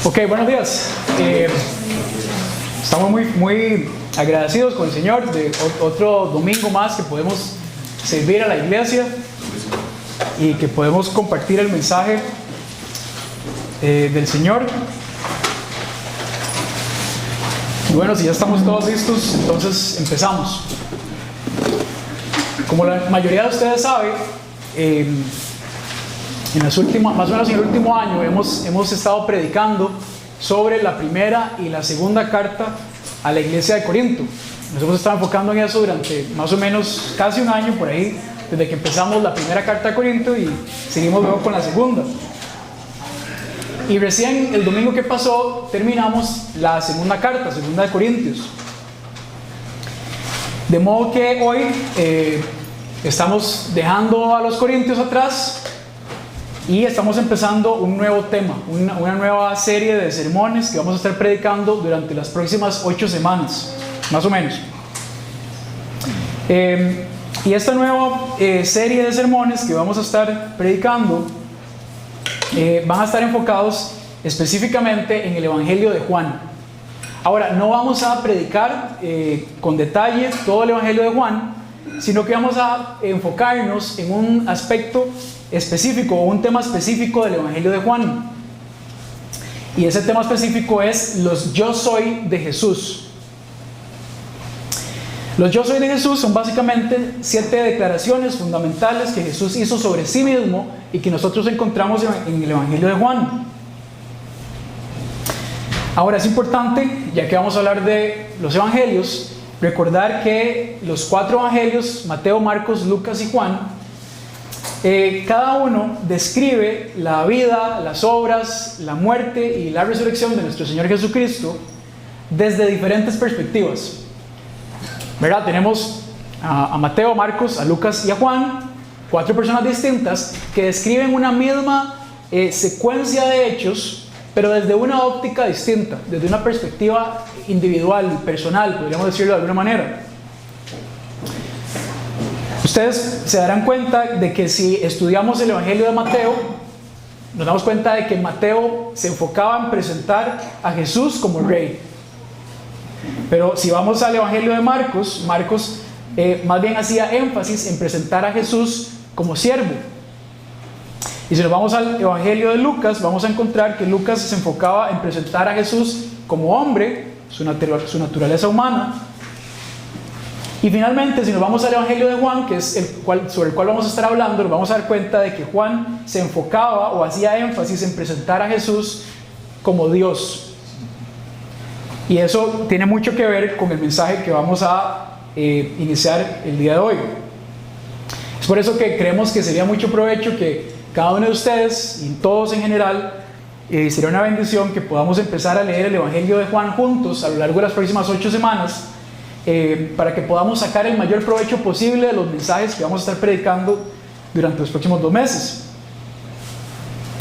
Ok, buenos días. Estamos muy agradecidos con el Señor de otro domingo más que podemos servir a la iglesia y que podemos compartir el mensaje del Señor. Y bueno, si ya estamos todos listos, entonces empezamos. Como la mayoría de ustedes sabe, más o menos en el último año hemos estado predicando sobre la primera y la segunda carta a la iglesia de Corinto. Nos hemos estado enfocando en eso durante más o menos casi un año por ahí, desde que empezamos la primera carta a Corinto y seguimos luego con la segunda. Y recién el domingo que pasó terminamos la segunda carta, segunda de Corintios. De modo que hoy estamos dejando a los Corintios atrás y estamos empezando un nuevo tema, una nueva serie de sermones que vamos a estar predicando durante las próximas 8 semanas, más o menos. Y esta nueva serie de sermones que vamos a estar predicando van a estar enfocados específicamente en el Evangelio de Juan. Ahora, no vamos a predicar con detalle todo el Evangelio de Juan, sino que vamos a enfocarnos en un aspecto específico o un tema específico del Evangelio de Juan. Y ese tema específico es los yo soy de Jesús. Los yo soy de Jesús son básicamente 7 declaraciones fundamentales que Jesús hizo sobre sí mismo y que nosotros encontramos en el Evangelio de Juan. Ahora es importante, ya que vamos a hablar de los evangelios, recordar que los 4 evangelios, Mateo, Marcos, Lucas y Juan, cada uno describe la vida, las obras, la muerte y la resurrección de nuestro Señor Jesucristo desde diferentes perspectivas. ¿Verdad? Tenemos a Mateo, a Marcos, a Lucas y a Juan, 4 personas distintas que describen una misma secuencia de hechos, pero desde una óptica distinta, desde una perspectiva individual, personal, podríamos decirlo de alguna manera. Ustedes se darán cuenta de que si estudiamos el Evangelio de Mateo, nos damos cuenta de que Mateo se enfocaba en presentar a Jesús como rey. Pero si vamos al Evangelio de Marcos, más bien hacía énfasis en presentar a Jesús como siervo. Y si nos vamos al Evangelio de Lucas, vamos a encontrar que Lucas se enfocaba en presentar a Jesús como hombre, su naturaleza humana. Y finalmente, si nos vamos al Evangelio de Juan, que es sobre el cual vamos a estar hablando, nos vamos a dar cuenta de que Juan se enfocaba o hacía énfasis en presentar a Jesús como Dios. Y eso tiene mucho que ver con el mensaje que vamos a iniciar el día de hoy. Es por eso que creemos que sería mucho provecho que cada uno de ustedes y todos en general, sería una bendición que podamos empezar a leer el Evangelio de Juan juntos a lo largo de las próximas 8 semanas, para que podamos sacar el mayor provecho posible de los mensajes que vamos a estar predicando durante los próximos 2 meses.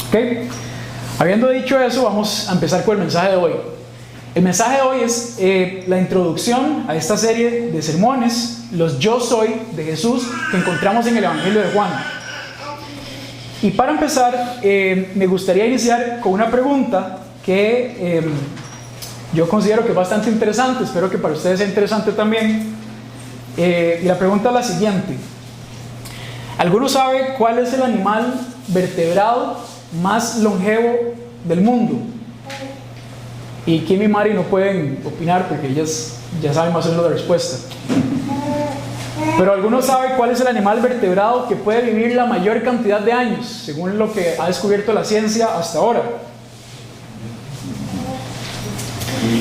¿Okay? Habiendo dicho eso, vamos a empezar con el mensaje de hoy. El mensaje de hoy es la introducción a esta serie de sermones, los yo soy de Jesús, que encontramos en el Evangelio de Juan. Y para empezar, me gustaría iniciar con una pregunta que yo considero que es bastante interesante, espero que para ustedes sea interesante también. Y la pregunta es la siguiente: ¿alguno sabe cuál es el animal vertebrado más longevo del mundo? Y Kim y Mari no pueden opinar porque ellas ya saben más o menos la respuesta. Pero ¿alguno sabe cuál es el animal vertebrado que puede vivir la mayor cantidad de años, según lo que ha descubierto la ciencia hasta ahora?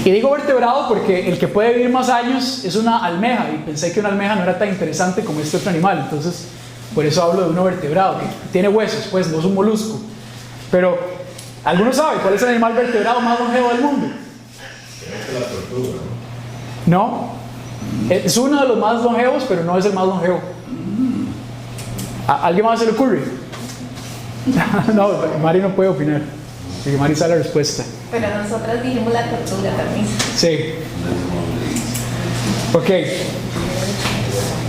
Y digo vertebrado porque el que puede vivir más años es una almeja, y pensé que una almeja no era tan interesante como este otro animal, entonces por eso hablo de uno vertebrado, que tiene huesos, pues no es un molusco. Pero ¿alguno sabe cuál es el animal vertebrado más longevo del mundo? Creo que la tortuga, ¿no? No. Es uno de los más longevos, pero no es el más longevo. ¿A alguien más se le ocurre? No, Mari no puede opinar, porque Mari sabe la respuesta. Pero nosotras dijimos la tortuga también. Sí. Ok.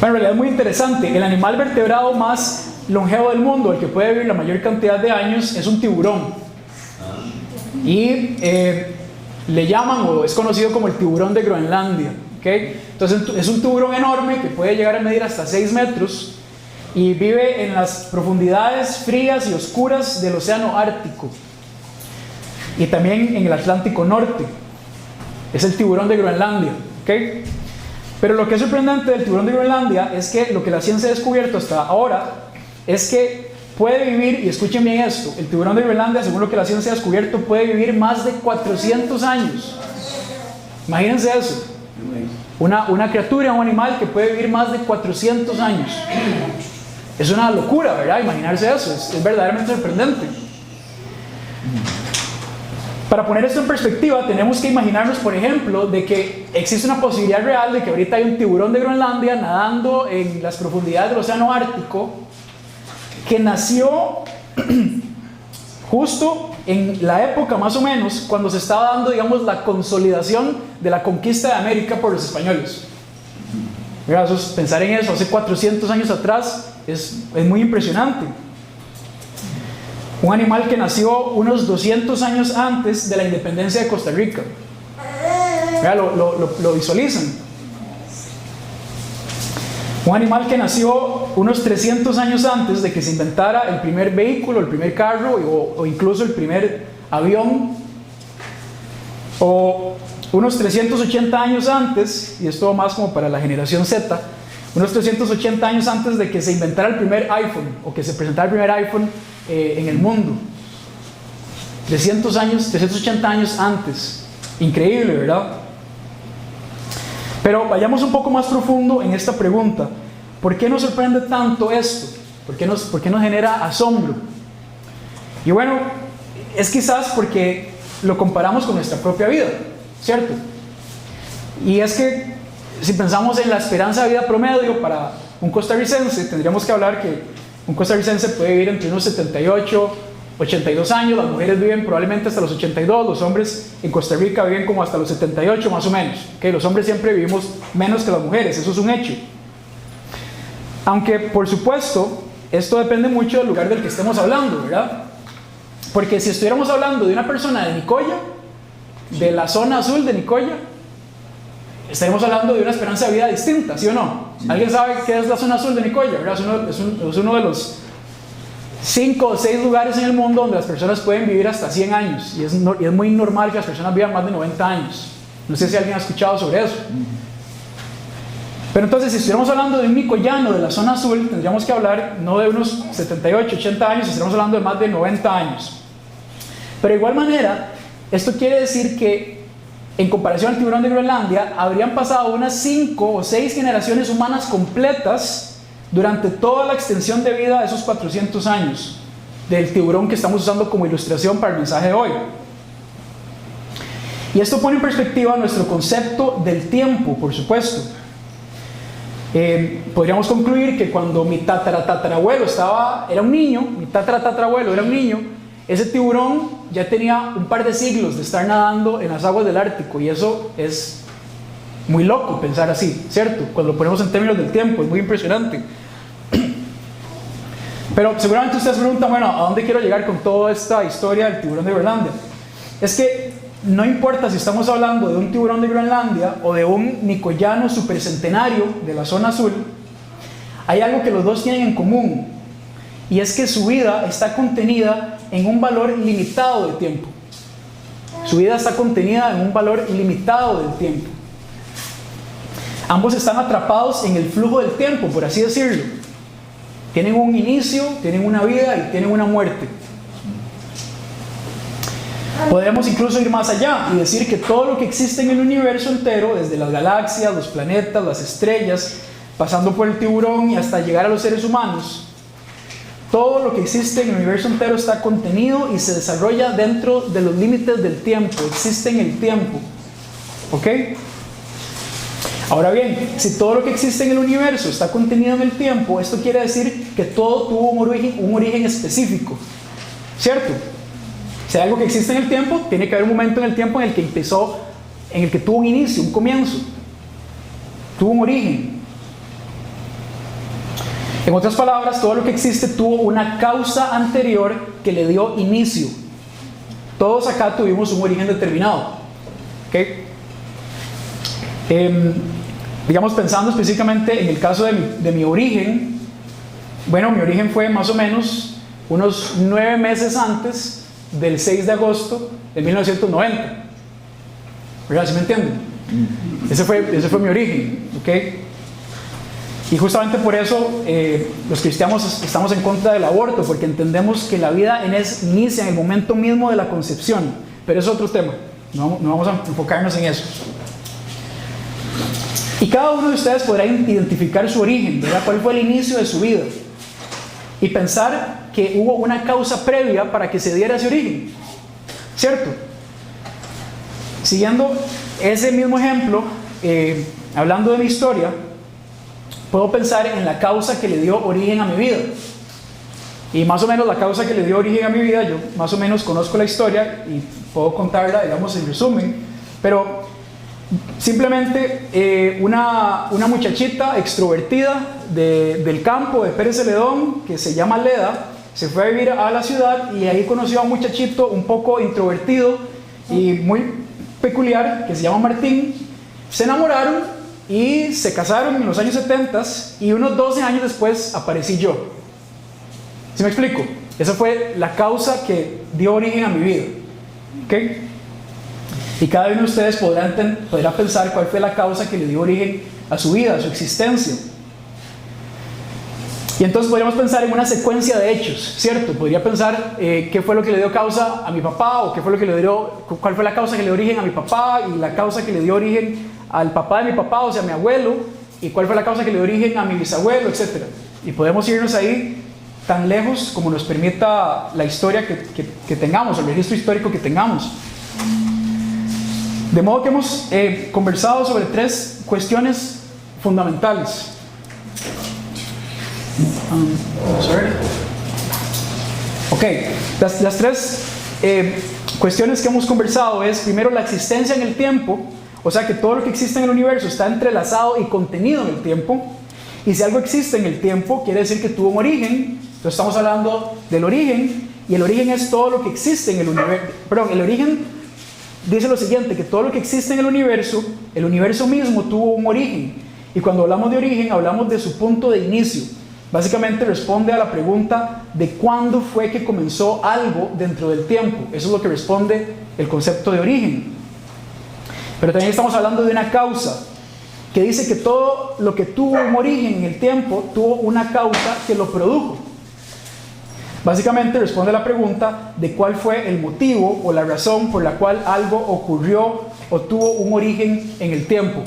Bueno, en realidad es muy interesante. El animal vertebrado más longevo del mundo, el que puede vivir la mayor cantidad de años, es un tiburón. y le llaman, o es conocido como el tiburón de Groenlandia. ¿Okay? Entonces es un tiburón enorme que puede llegar a medir hasta 6 metros y vive en las profundidades frías y oscuras del océano Ártico y también en el Atlántico Norte. Es el tiburón de Groenlandia. ¿Okay? Pero lo que es sorprendente del tiburón de Groenlandia es que lo que la ciencia ha descubierto hasta ahora es que puede vivir, y escuchen bien esto, el tiburón de Groenlandia, según lo que la ciencia ha descubierto, puede vivir más de 400 años. Imagínense eso. Una criatura, un animal que puede vivir más de 400 años. Es una locura, ¿verdad? Imaginarse eso, es verdaderamente sorprendente. Para poner esto en perspectiva, tenemos que imaginarnos, por ejemplo, de que existe una posibilidad real de que ahorita hay un tiburón de Groenlandia nadando en las profundidades del océano Ártico, que nació justo en la época más o menos cuando se estaba dando, digamos, la consolidación de la conquista de América por los españoles. Pensar en eso hace 400 años atrás es muy impresionante. Un animal que nació unos 200 años antes de la independencia de Costa Rica. Lo visualizan. Un animal que nació unos 300 años antes de que se inventara el primer vehículo, el primer carro o incluso el primer avión. O unos 380 años antes, y esto más como para la generación Z, unos 380 años antes de que se inventara el primer iPhone o que se presentara el primer iPhone en el mundo. 380 años antes. Increíble, ¿verdad? Pero vayamos un poco más profundo en esta pregunta. ¿Por qué nos sorprende tanto esto? ¿Por qué nos genera asombro? Y bueno, es quizás porque lo comparamos con nuestra propia vida, ¿cierto? Y es que si pensamos en la esperanza de vida promedio para un costarricense, tendríamos que hablar que un costarricense puede vivir entre unos 78, 82 años, las mujeres viven probablemente hasta los 82, los hombres en Costa Rica viven como hasta los 78 más o menos. ¿Okay? Los hombres siempre vivimos menos que las mujeres, eso es un hecho. Aunque por supuesto, esto depende mucho del lugar del que estemos hablando, ¿verdad? Porque si estuviéramos hablando de una persona de Nicoya, de la zona azul de Nicoya, estaríamos hablando de una esperanza de vida distinta, ¿sí o no? Sí. ¿Alguien sabe qué es la zona azul de Nicoya? ¿Verdad? Es uno de los 5 o 6 lugares en el mundo donde las personas pueden vivir hasta 100 años y es muy normal que las personas vivan más de 90 años. No sé si alguien ha escuchado sobre eso. Pero entonces, si estuviéramos hablando de un nicoyano de la zona azul, tendríamos que hablar no de unos 78, 80 años, estaríamos hablando de más de 90 años. Pero de igual manera, esto quiere decir que en comparación al tiburón de Groenlandia, habrían pasado unas 5 o 6 generaciones humanas completas durante toda la extensión de vida de esos 400 años del tiburón que estamos usando como ilustración para el mensaje de hoy. Y esto pone en perspectiva nuestro concepto del tiempo, por supuesto. Podríamos concluir que cuando mi tatarabuelo era un niño, ese tiburón ya tenía un par de siglos de estar nadando en las aguas del Ártico, y eso es muy loco pensar así, ¿cierto? Cuando lo ponemos en términos del tiempo, es muy impresionante. Pero seguramente ustedes se preguntan, bueno, ¿a dónde quiero llegar con toda esta historia del tiburón de Groenlandia? Es que no importa si estamos hablando de un tiburón de Groenlandia o de un nicoyano supercentenario de la zona azul, hay algo que los dos tienen en común, y es que su vida está contenida en un valor limitado de tiempo. Su vida está contenida en un valor limitado del tiempo. Ambos están atrapados en el flujo del tiempo, por así decirlo. Tienen un inicio, tienen una vida y tienen una muerte. Podríamos incluso ir más allá y decir que todo lo que existe en el universo entero, desde las galaxias, los planetas, las estrellas, pasando por el tiburón y hasta llegar a los seres humanos, todo lo que existe en el universo entero está contenido y se desarrolla dentro de los límites del tiempo, existe en el tiempo. ¿Ok? Ahora bien, si todo lo que existe en el universo está contenido en el tiempo, esto quiere decir que todo tuvo un origen específico, ¿cierto? Si hay algo que existe en el tiempo, tiene que haber un momento en el tiempo en el que empezó, en el que tuvo un inicio, un comienzo, tuvo un origen. En otras palabras, todo lo que existe tuvo una causa anterior que le dio inicio. todos acá tuvimos un origen determinado. ¿Okay? Digamos, pensando específicamente en el caso de mi origen, bueno, mi origen fue más o menos unos 9 meses antes del 6 de agosto de 1990. ¿Verdad? ¿Sí me entienden? Ese fue mi origen. ¿Okay? Y justamente por eso los cristianos estamos en contra del aborto, porque entendemos que la vida inicia en el momento mismo de la concepción. Pero es otro tema, no vamos a enfocarnos en eso. Y cada uno de ustedes podrá identificar su origen, ¿verdad? ¿Cuál fue el inicio de su vida? Y pensar que hubo una causa previa para que se diera ese origen, ¿cierto? Siguiendo ese mismo ejemplo, hablando de mi historia, puedo pensar en la causa que le dio origen a mi vida. Y más o menos la causa que le dio origen a mi vida, yo más o menos conozco la historia y puedo contarla, digamos, en resumen. Pero simplemente una muchachita extrovertida del campo de Pérez Celedón, que se llama Leda, se fue a vivir a la ciudad y ahí conoció a un muchachito un poco introvertido y muy peculiar, que se llama Martín. Se enamoraron y se casaron en los años 70 y unos 12 años después aparecí yo. ¿Sí me explico? Esa fue la causa que dio origen a mi vida. ¿Okay? Y cada uno de ustedes podrá pensar cuál fue la causa que le dio origen a su vida, a su existencia. Y entonces podríamos pensar en una secuencia de hechos, ¿cierto? Podría pensar qué fue lo que le dio causa a mi papá, o cuál fue la causa que le dio origen a mi papá, y la causa que le dio origen al papá de mi papá, o sea, a mi abuelo, y cuál fue la causa que le dio origen a mi bisabuelo, etc. Y podemos irnos ahí tan lejos como nos permita la historia que tengamos, el registro histórico que tengamos. De modo que hemos conversado sobre 3 cuestiones fundamentales. Ok, las 3 cuestiones que hemos conversado es, primero, la existencia en el tiempo, o sea que todo lo que existe en el universo está entrelazado y contenido en el tiempo. Y si algo existe en el tiempo, quiere decir que tuvo un origen. Entonces estamos hablando del origen, y el origen es todo lo que existe en el universo. Perdón, el origen dice lo siguiente, que todo lo que existe en el universo mismo tuvo un origen. Y cuando hablamos de origen, hablamos de su punto de inicio. Básicamente responde a la pregunta de cuándo fue que comenzó algo dentro del tiempo. Eso es lo que responde el concepto de origen. Pero también estamos hablando de una causa, que dice que todo lo que tuvo un origen en el tiempo tuvo una causa que lo produjo. Básicamente responde a la pregunta de cuál fue el motivo o la razón por la cual algo ocurrió o tuvo un origen en el tiempo.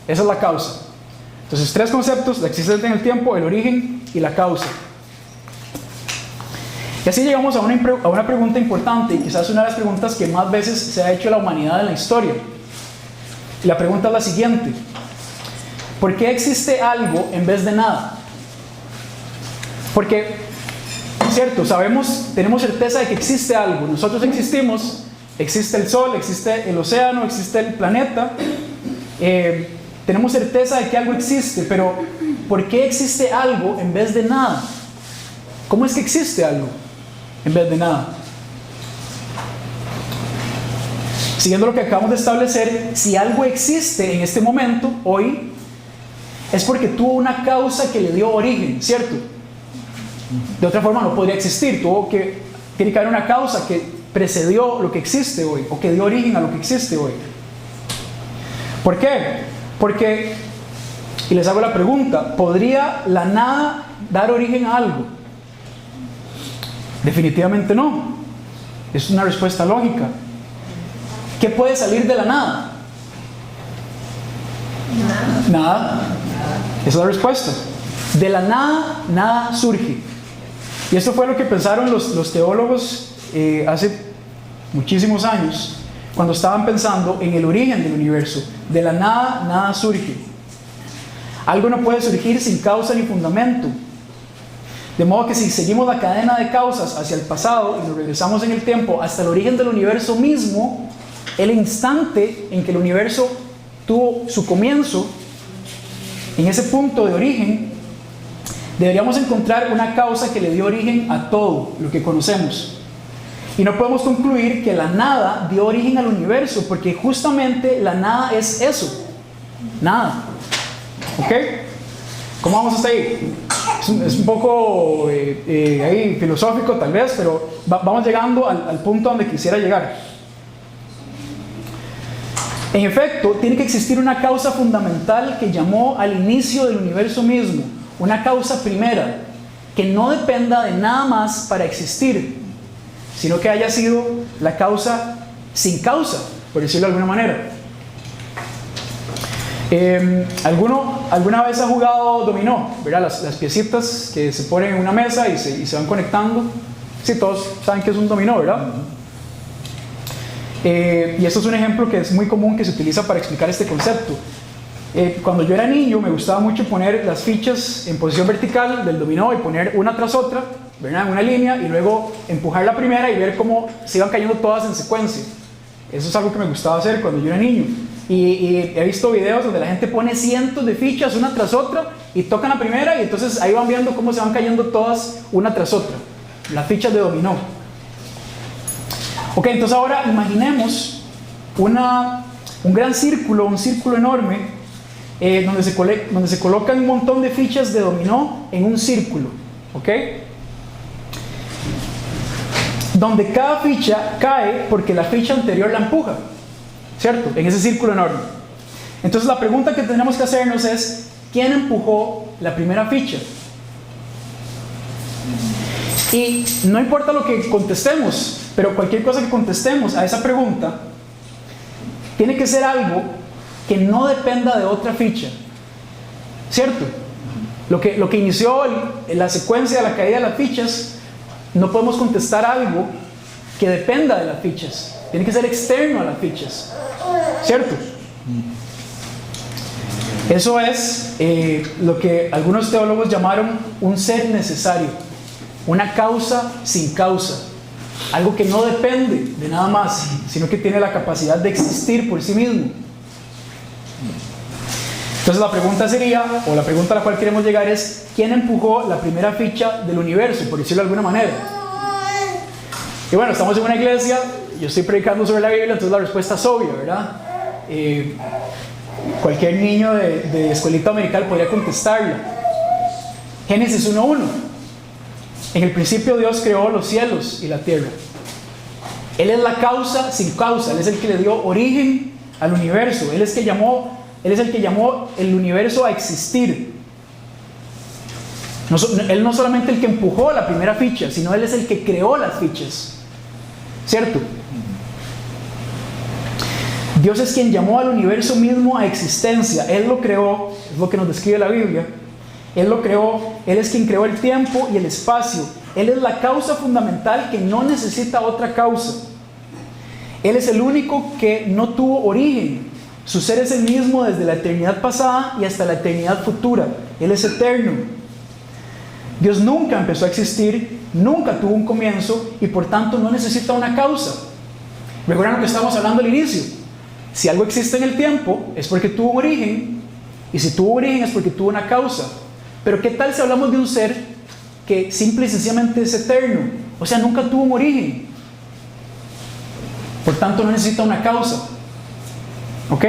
Esa es la causa. Entonces, 3 conceptos: la existencia en el tiempo, el origen y la causa. Y así llegamos a una pregunta importante, y quizás una de las preguntas que más veces se ha hecho a la humanidad en la historia. Y la pregunta es la siguiente: ¿por qué existe algo en vez de nada? Porque, cierto, tenemos certeza de que existe algo. Nosotros existimos, existe el sol, existe el océano, existe el planeta. Tenemos certeza de que algo existe, pero ¿por qué existe algo en vez de nada? ¿Cómo es que existe algo en vez de nada? Siguiendo lo que acabamos de establecer, si algo existe en este momento, hoy, es porque tuvo una causa que le dio origen, ¿cierto? De otra forma no podría existir. Tiene que haber una causa que precedió lo que existe hoy, o que dio origen a lo que existe hoy. ¿Por qué? Porque, y les hago la pregunta, ¿podría la nada dar origen a algo? Definitivamente no. Es una respuesta lógica. ¿Qué puede salir de la nada? Nada. Esa es la respuesta. De la nada, nada surge. Y esto fue lo que pensaron los teólogos hace muchísimos años, cuando estaban pensando en el origen del universo. De la nada, nada surge. Algo no puede surgir sin causa ni fundamento. De modo que si seguimos la cadena de causas hacia el pasado y nos regresamos en el tiempo hasta el origen del universo mismo, el instante en que el universo tuvo su comienzo, en ese punto de origen, deberíamos encontrar una causa que le dio origen a todo lo que conocemos. Y no podemos concluir que la nada dio origen al universo, porque justamente la nada es eso, nada. ¿Ok? ¿Cómo vamos hasta ahí? Es un poco ahí filosófico tal vez, pero vamos llegando al punto donde quisiera llegar. En efecto, tiene que existir una causa fundamental que llamó al inicio del universo mismo, una causa primera, que no dependa de nada más para existir, sino que haya sido la causa sin causa, por decirlo de alguna manera. ¿Alguna vez ha jugado dominó? ¿Verdad? Las piecitas que se ponen en una mesa y se van conectando. Sí, todos saben que es un dominó, ¿verdad? Y esto es un ejemplo que es muy común que se utiliza para explicar este concepto. Cuando yo era niño me gustaba mucho poner las fichas en posición vertical del dominó y poner una tras otra, ¿verdad? En una línea, y luego empujar la primera y ver cómo se iban cayendo todas en secuencia. Eso es algo que me gustaba hacer cuando yo era niño. Y he visto videos donde la gente pone cientos de fichas una tras otra y tocan la primera, y entonces ahí van viendo cómo se van cayendo todas una tras otra, las fichas de dominó. Ok, entonces ahora imaginemos un gran círculo, un círculo enorme, donde se colocan un montón de fichas de dominó en un círculo, ok, donde cada ficha cae porque la ficha anterior la empuja, ¿cierto? En ese círculo enorme. Entonces la pregunta que tenemos que hacernos es: ¿quién empujó la primera ficha? Y no importa lo que contestemos, pero cualquier cosa que contestemos a esa pregunta tiene que ser algo que no dependa de otra ficha, ¿cierto? Lo que inició la secuencia de la caída de las fichas, no podemos contestar algo que dependa de las fichas, tiene que ser externo a las fichas, ¿cierto? Eso es lo que algunos teólogos llamaron un ser necesario, una causa sin causa, algo que no depende de nada más, sino que tiene la capacidad de existir por sí mismo. Entonces la pregunta sería, o la pregunta a la cual queremos llegar es: ¿quién empujó la primera ficha del universo, por decirlo de alguna manera? Y bueno, estamos en una iglesia, yo estoy predicando sobre la Biblia, entonces la respuesta es obvia, ¿verdad? Cualquier niño de escuelita dominical podría contestarla. Génesis 1:1. En el principio Dios creó los cielos y la tierra. Él es la causa sin causa, Él es el que le dio origen al universo, Él es el que llamó el universo a existir. Él no solamente el que empujó la primera ficha, sino Él es el que creó las fichas, ¿cierto? Dios es quien llamó al universo mismo a existencia. Él lo creó, es lo que nos describe la Biblia. Él lo creó, Él es quien creó el tiempo y el espacio. Él es la causa fundamental que no necesita otra causa. Él es el único que no tuvo origen. Su ser es el mismo desde la eternidad pasada y hasta la eternidad futura. Él es eterno. Dios nunca empezó a existir, nunca tuvo un comienzo y por tanto no necesita una causa. Recuerdan lo que estábamos hablando al inicio. Si algo existe en el tiempo es porque tuvo un origen, y si tuvo origen es porque tuvo una causa. Pero ¿qué tal si hablamos de un ser que simple y sencillamente es eterno? O sea, nunca tuvo un origen. Por tanto, no necesita una causa. ¿Ok?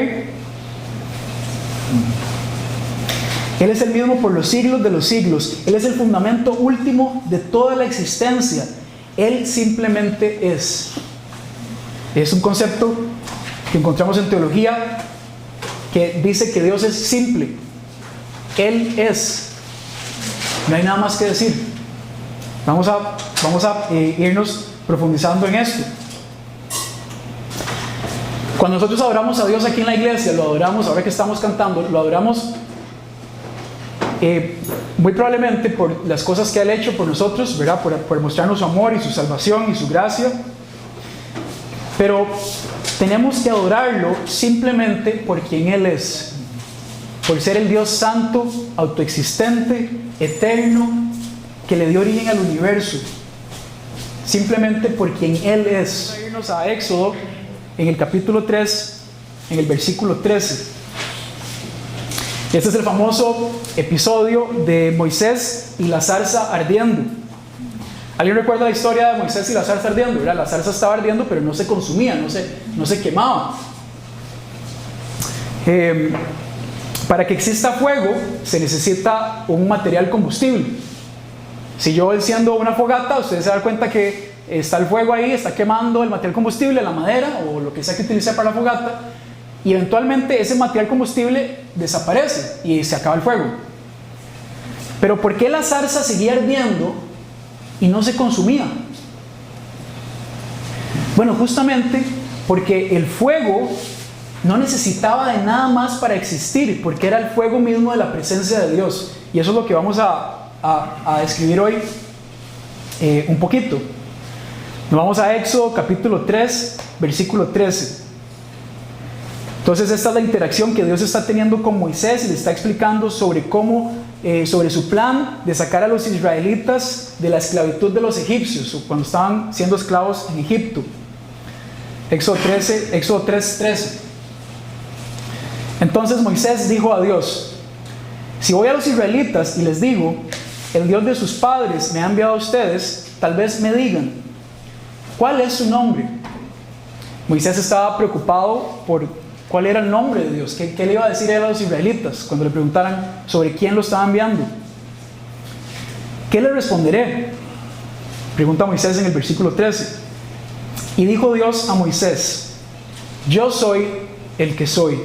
Él es el mismo por los siglos de los siglos. Él es el fundamento último de toda la existencia. Él simplemente es. Es un concepto que encontramos en teología que dice que Dios es simple. Él es. No hay nada más que decir. Vamos a irnos profundizando en esto. Cuando nosotros adoramos a Dios aquí en la iglesia, lo adoramos, ahora que estamos cantando, lo adoramos muy probablemente por las cosas que Él ha hecho por nosotros, ¿verdad? Por mostrarnos su amor y su salvación y su gracia. Pero tenemos que adorarlo simplemente por quien Él es, por ser el Dios santo, autoexistente, eterno, que le dio origen al universo, simplemente por quien Él es. Vamos a irnos a Éxodo en el capítulo 3, en el versículo 13. Este es el famoso episodio de Moisés y la zarza ardiendo. ¿Alguien recuerda la historia de Moisés y la zarza ardiendo? ¿Verdad? La zarza estaba ardiendo, pero no se consumía, no se quemaba. Para que exista fuego se necesita un material combustible. Si yo enciendo una fogata, ustedes se dan cuenta que está el fuego ahí, está quemando el material combustible, la madera o lo que sea que utilice para la fogata, y eventualmente ese material combustible desaparece y se acaba el fuego. Pero ¿por qué la zarza seguía ardiendo y no se consumía? Bueno, justamente porque el fuego no necesitaba de nada más para existir, porque era el fuego mismo de la presencia de Dios. Y eso es lo que vamos a describir hoy un poquito. Nos vamos a Éxodo capítulo 3, versículo 13. Entonces esta es la interacción que Dios está teniendo con Moisés y le está explicando sobre sobre su plan de sacar a los israelitas de la esclavitud de los egipcios, cuando estaban siendo esclavos en Egipto. Éxodo 3:13. Entonces Moisés dijo a Dios: si voy a los israelitas y les digo, el Dios de sus padres me ha enviado a ustedes, tal vez me digan, ¿cuál es su nombre? Moisés estaba preocupado por cuál era el nombre de Dios. ¿Qué le iba a decir él a los israelitas cuando le preguntaran sobre quién lo estaba enviando? ¿Qué le responderé?, pregunta Moisés en el versículo 13. Y dijo Dios a Moisés: yo soy el que soy.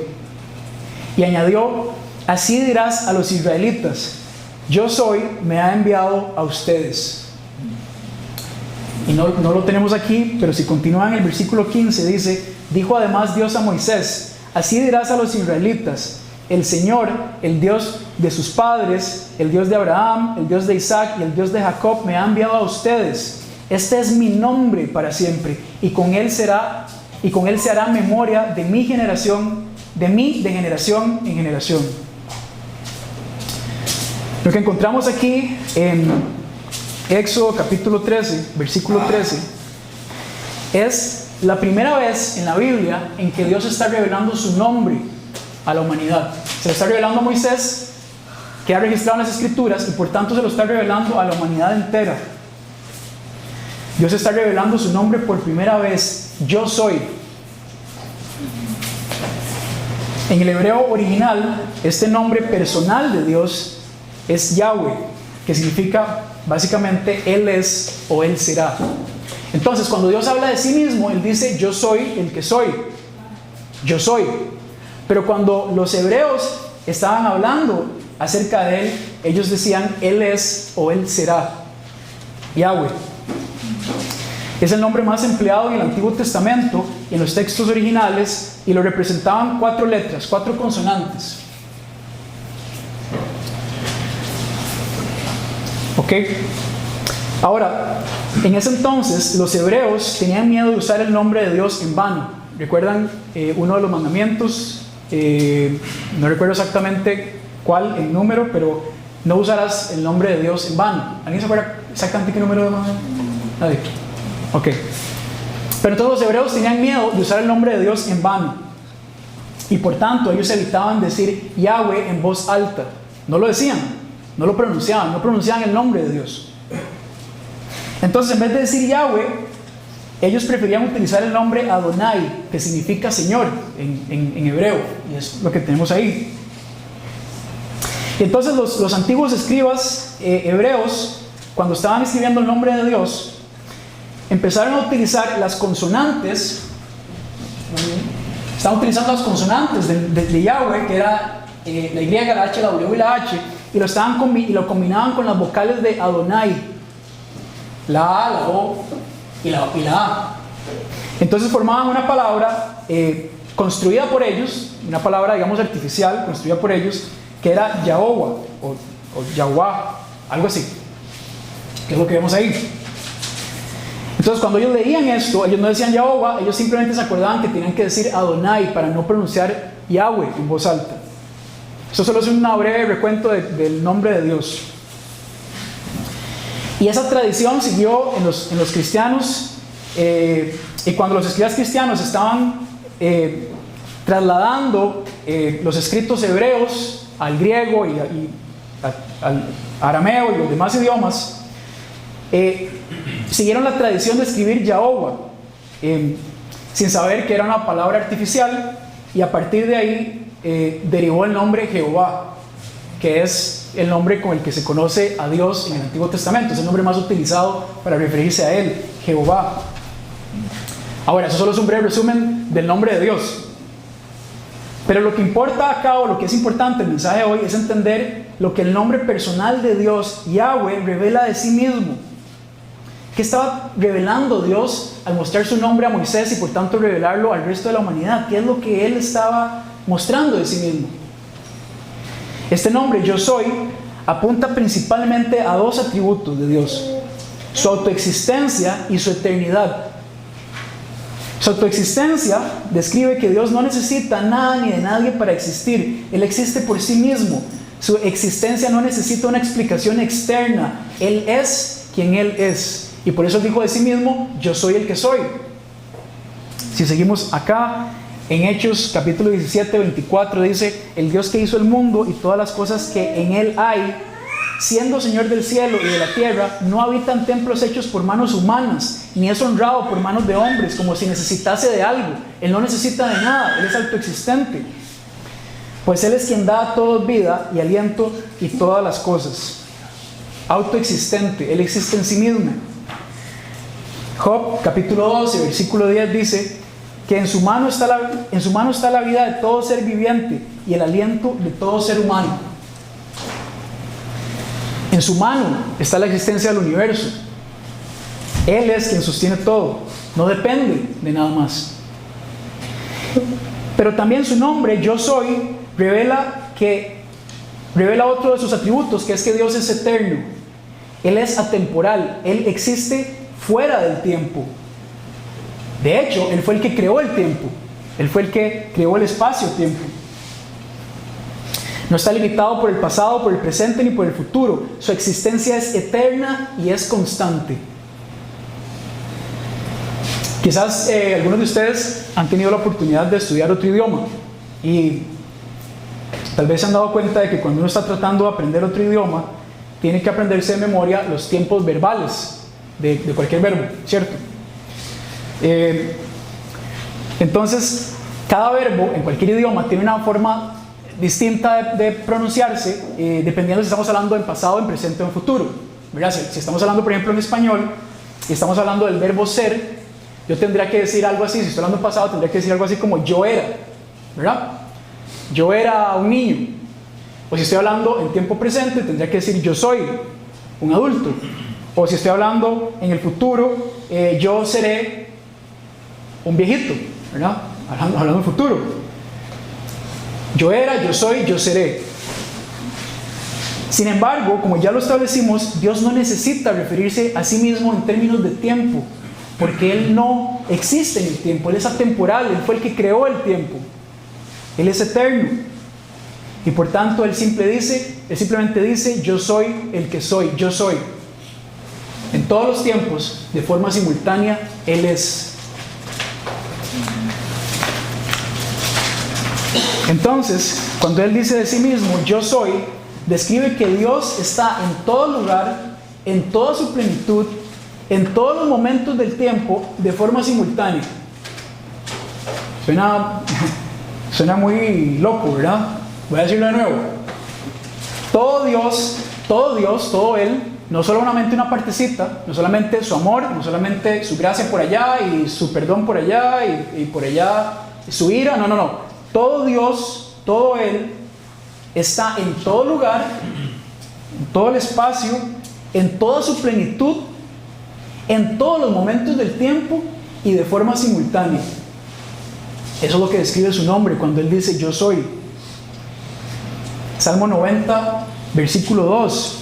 Y añadió: así dirás a los israelitas, yo soy, me ha enviado a ustedes. Y no lo tenemos aquí, pero si continúan en el versículo 15 dice: dijo además Dios a Moisés: así dirás a los israelitas, el Señor, el Dios de sus padres, el Dios de Abraham, el Dios de Isaac y el Dios de Jacob, me ha enviado a ustedes. Este es mi nombre para siempre, y con él se hará memoria de mi generación, de generación en generación. Lo que encontramos aquí en Éxodo capítulo 13, versículo 13, es la primera vez en la Biblia en que Dios está revelando su nombre a la humanidad. Se lo está revelando a Moisés, que ha registrado en las Escrituras, y por tanto se lo está revelando a la humanidad entera. Dios está revelando su nombre por primera vez: yo soy. En el hebreo original, este nombre personal de Dios es Yahweh, que significa básicamente Él es o Él será. Entonces, cuando Dios habla de sí mismo, Él dice: yo soy el que soy. Yo soy. Pero cuando los hebreos estaban hablando acerca de Él, ellos decían: Él es o Él será. Yahweh. Es el nombre más empleado en el Antiguo Testamento y en los textos originales, y lo representaban 4 letras, 4 consonantes. ¿Ok? Ahora, en ese entonces los hebreos tenían miedo de usar el nombre de Dios en vano. ¿Recuerdan uno de los mandamientos? No recuerdo exactamente cuál el número, pero no usarás el nombre de Dios en vano. ¿Alguien se acuerda exactamente qué número de mandamiento? Nadie. Ok. Pero todos los hebreos tenían miedo de usar el nombre de Dios en vano, y por tanto ellos evitaban decir Yahweh en voz alta. No lo decían, no lo pronunciaban, no pronunciaban el nombre de Dios. Entonces, en vez de decir Yahweh, ellos preferían utilizar el nombre Adonai, que significa Señor en hebreo, y es lo que tenemos ahí. Y entonces los antiguos escribas hebreos, cuando estaban escribiendo el nombre de Dios, empezaron a utilizar las consonantes. Estaban utilizando las consonantes de Yahweh, que era la Y, la H, la W y la H, y lo combinaban con las vocales de Adonai, la A, la O y la A. Entonces formaban una palabra construida por ellos, una palabra, digamos, artificial, construida por ellos, que era Yahowa o Yahweh, algo así, que es lo que vemos ahí. Entonces, cuando ellos leían esto, ellos no decían Yahowa, ellos simplemente se acordaban que tenían que decir Adonai para no pronunciar Yahweh en voz alta. Esto solo es un breve recuento del nombre de Dios. Y esa tradición siguió en los cristianos, y cuando los escribas cristianos estaban trasladando los escritos hebreos al griego y al arameo y los demás idiomas, siguieron la tradición de escribir Yahovah, sin saber que era una palabra artificial, y a partir de ahí derivó el nombre Jehová, que es el nombre con el que se conoce a Dios en el Antiguo Testamento. Es el nombre más utilizado para referirse a Él, Jehová. Ahora, eso solo es un breve resumen del nombre de Dios. Pero lo que importa acá, o lo que es importante el mensaje de hoy, es entender lo que el nombre personal de Dios, Yahweh, revela de sí mismo. ¿Qué estaba revelando Dios al mostrar su nombre a Moisés y por tanto revelarlo al resto de la humanidad? ¿Qué es lo que Él estaba mostrando de sí mismo? Este nombre, Yo Soy, apunta principalmente a dos atributos de Dios: su autoexistencia y su eternidad. Su autoexistencia describe que Dios no necesita nada ni de nadie para existir. Él existe por sí mismo. Su existencia no necesita una explicación externa. Él es quien Él es. Y por eso dijo de sí mismo: Yo soy el que soy. Si seguimos acá, en Hechos capítulo 17, 24 dice: el Dios que hizo el mundo y todas las cosas que en Él hay, siendo Señor del cielo y de la tierra, no habita en templos hechos por manos humanas, ni es honrado por manos de hombres, como si necesitase de algo. Él no necesita de nada, Él es autoexistente. Pues Él es quien da a todos vida y aliento y todas las cosas. Autoexistente, Él existe en sí mismo. Job capítulo 12, versículo 10 dice que en su mano está la vida de todo ser viviente y el aliento de todo ser humano. En su mano está la existencia del universo. Él es quien sostiene todo, no depende de nada más. Pero también su nombre, Yo Soy, revela otro de sus atributos, que es que Dios es eterno. Él es atemporal, Él existe fuera del tiempo. De hecho, Él fue el que creó el tiempo, Él fue el que creó el espacio-tiempo. No está limitado por el pasado, por el presente ni por el futuro. Su existencia es eterna y es constante. Quizás algunos de ustedes han tenido la oportunidad de estudiar otro idioma y tal vez se han dado cuenta de que cuando uno está tratando de aprender otro idioma, tiene que aprenderse de memoria los tiempos verbales de cualquier verbo, ¿cierto? Entonces, cada verbo en cualquier idioma tiene una forma distinta de pronunciarse, dependiendo si estamos hablando en pasado, en presente o en futuro, ¿verdad? Si estamos hablando, por ejemplo, en español y estamos hablando del verbo ser, yo tendría que decir algo así. Si estoy hablando en pasado, tendría que decir algo así como yo era, ¿verdad? Yo era un niño. O si estoy hablando en tiempo presente, tendría que decir yo soy un adulto. O si estoy hablando en el futuro, yo seré un viejito, ¿verdad? Hablando en futuro. Yo era, yo soy, yo seré. Sin embargo, como ya lo establecimos, Dios no necesita referirse a sí mismo en términos de tiempo, porque Él no existe en el tiempo. Él es atemporal, Él fue el que creó el tiempo. Él es eterno. Y por tanto, Él simplemente dice, yo soy el que soy, yo soy. En todos los tiempos, de forma simultánea, Él es. Entonces, cuando Él dice de sí mismo, yo soy, describe que Dios está en todo lugar, en toda su plenitud, en todos los momentos del tiempo, de forma simultánea. Suena muy loco, ¿verdad? Voy a decirlo de nuevo. Todo Dios, todo Él, no solamente una partecita, no solamente su amor, no solamente su gracia por allá y su perdón por allá y por allá su ira, no. Todo Dios, todo Él, está en todo lugar, en todo el espacio, en toda su plenitud, en todos los momentos del tiempo y de forma simultánea. Eso es lo que describe su nombre cuando Él dice yo soy. Salmo 90, versículo 2.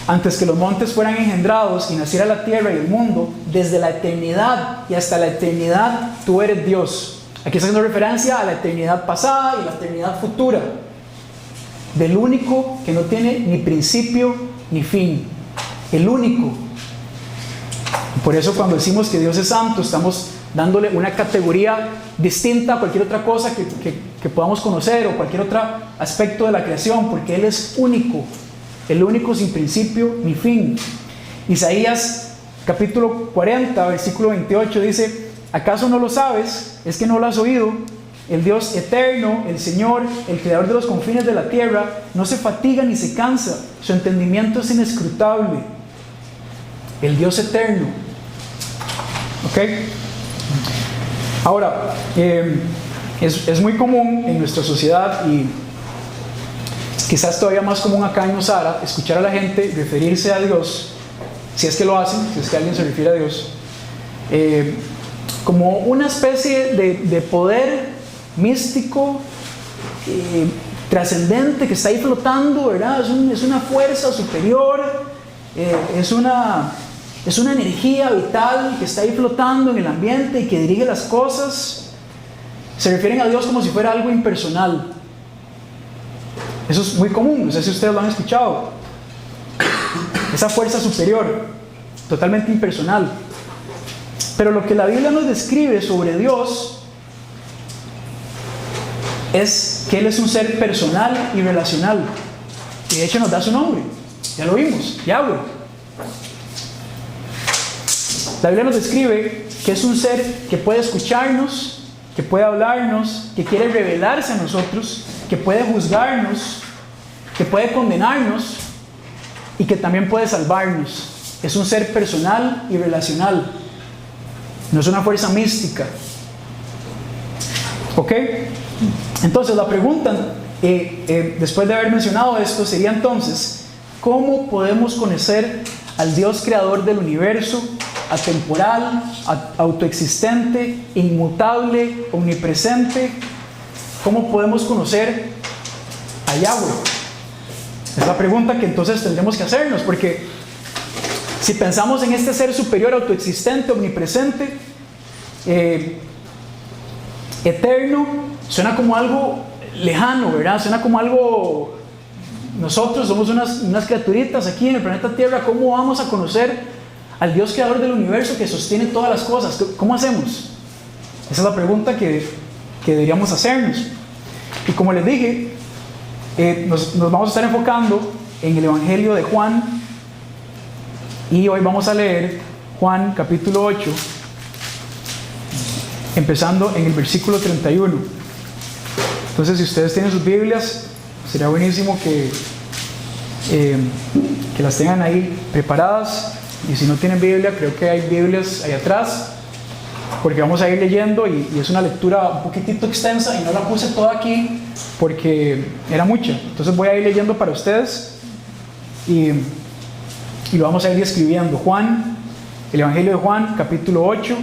Antes que los montes fueran engendrados y naciera la tierra y el mundo, desde la eternidad y hasta la eternidad tú eres Dios. Aquí está haciendo referencia a la eternidad pasada y la eternidad futura, del único que no tiene ni principio ni fin, el único. Por eso cuando decimos que Dios es santo, estamos dándole una categoría distinta a cualquier otra cosa que podamos conocer o cualquier otro aspecto de la creación, porque Él es único, el único sin principio ni fin. Isaías capítulo 40, versículo 28 dice: ¿acaso no lo sabes? ¿Es que no lo has oído? El Dios eterno, el Señor, el creador de los confines de la tierra, no se fatiga ni se cansa, su entendimiento es inescrutable. El Dios eterno. ¿Ok? Ahora, es muy común en nuestra sociedad, y quizás todavía más común acá en Nosara, escuchar a la gente referirse a Dios, si es que lo hacen, si es que alguien se refiere a Dios, como una especie de poder místico, trascendente, que está ahí flotando, ¿verdad? Es una fuerza superior, es una energía vital que está ahí flotando en el ambiente y que dirige las cosas. Se refieren a Dios como si fuera algo impersonal. Eso es muy común, no sé si ustedes lo han escuchado. Esa fuerza superior, totalmente impersonal. Pero lo que la Biblia nos describe sobre Dios es que Él es un ser personal y relacional. Y de hecho nos da su nombre. Ya lo vimos, Yahweh. La Biblia nos describe que es un ser que puede escucharnos, que puede hablarnos, que quiere revelarse a nosotros, que puede juzgarnos, que puede condenarnos y que también puede salvarnos. Es un ser personal y relacional. No es una fuerza mística. ¿Ok? Entonces la pregunta, después de haber mencionado esto, sería entonces: ¿cómo podemos conocer al Dios creador del universo, atemporal, autoexistente, inmutable, omnipresente? ¿Cómo podemos conocer a Yahweh? Es la pregunta que entonces tendremos que hacernos, porque si pensamos en este ser superior, autoexistente, omnipresente, eterno, suena como algo lejano, ¿verdad? Suena como algo... Nosotros somos unas criaturitas aquí en el planeta Tierra. ¿Cómo vamos a conocer al Dios creador del universo que sostiene todas las cosas? ¿Cómo hacemos? Esa es la pregunta que deberíamos hacernos. Y como les dije, nos vamos a estar enfocando en el Evangelio de Juan, y hoy vamos a leer Juan capítulo 8, empezando en el versículo 31. Entonces, si ustedes tienen sus Biblias, sería buenísimo que las tengan ahí preparadas. Y si no tienen Biblia, creo que hay Biblias ahí atrás, porque vamos a ir leyendo, y es una lectura un poquitito extensa y no la puse toda aquí porque era mucha. Entonces voy a ir leyendo para ustedes y lo vamos a ir escribiendo. Juan, el Evangelio de Juan, capítulo 8,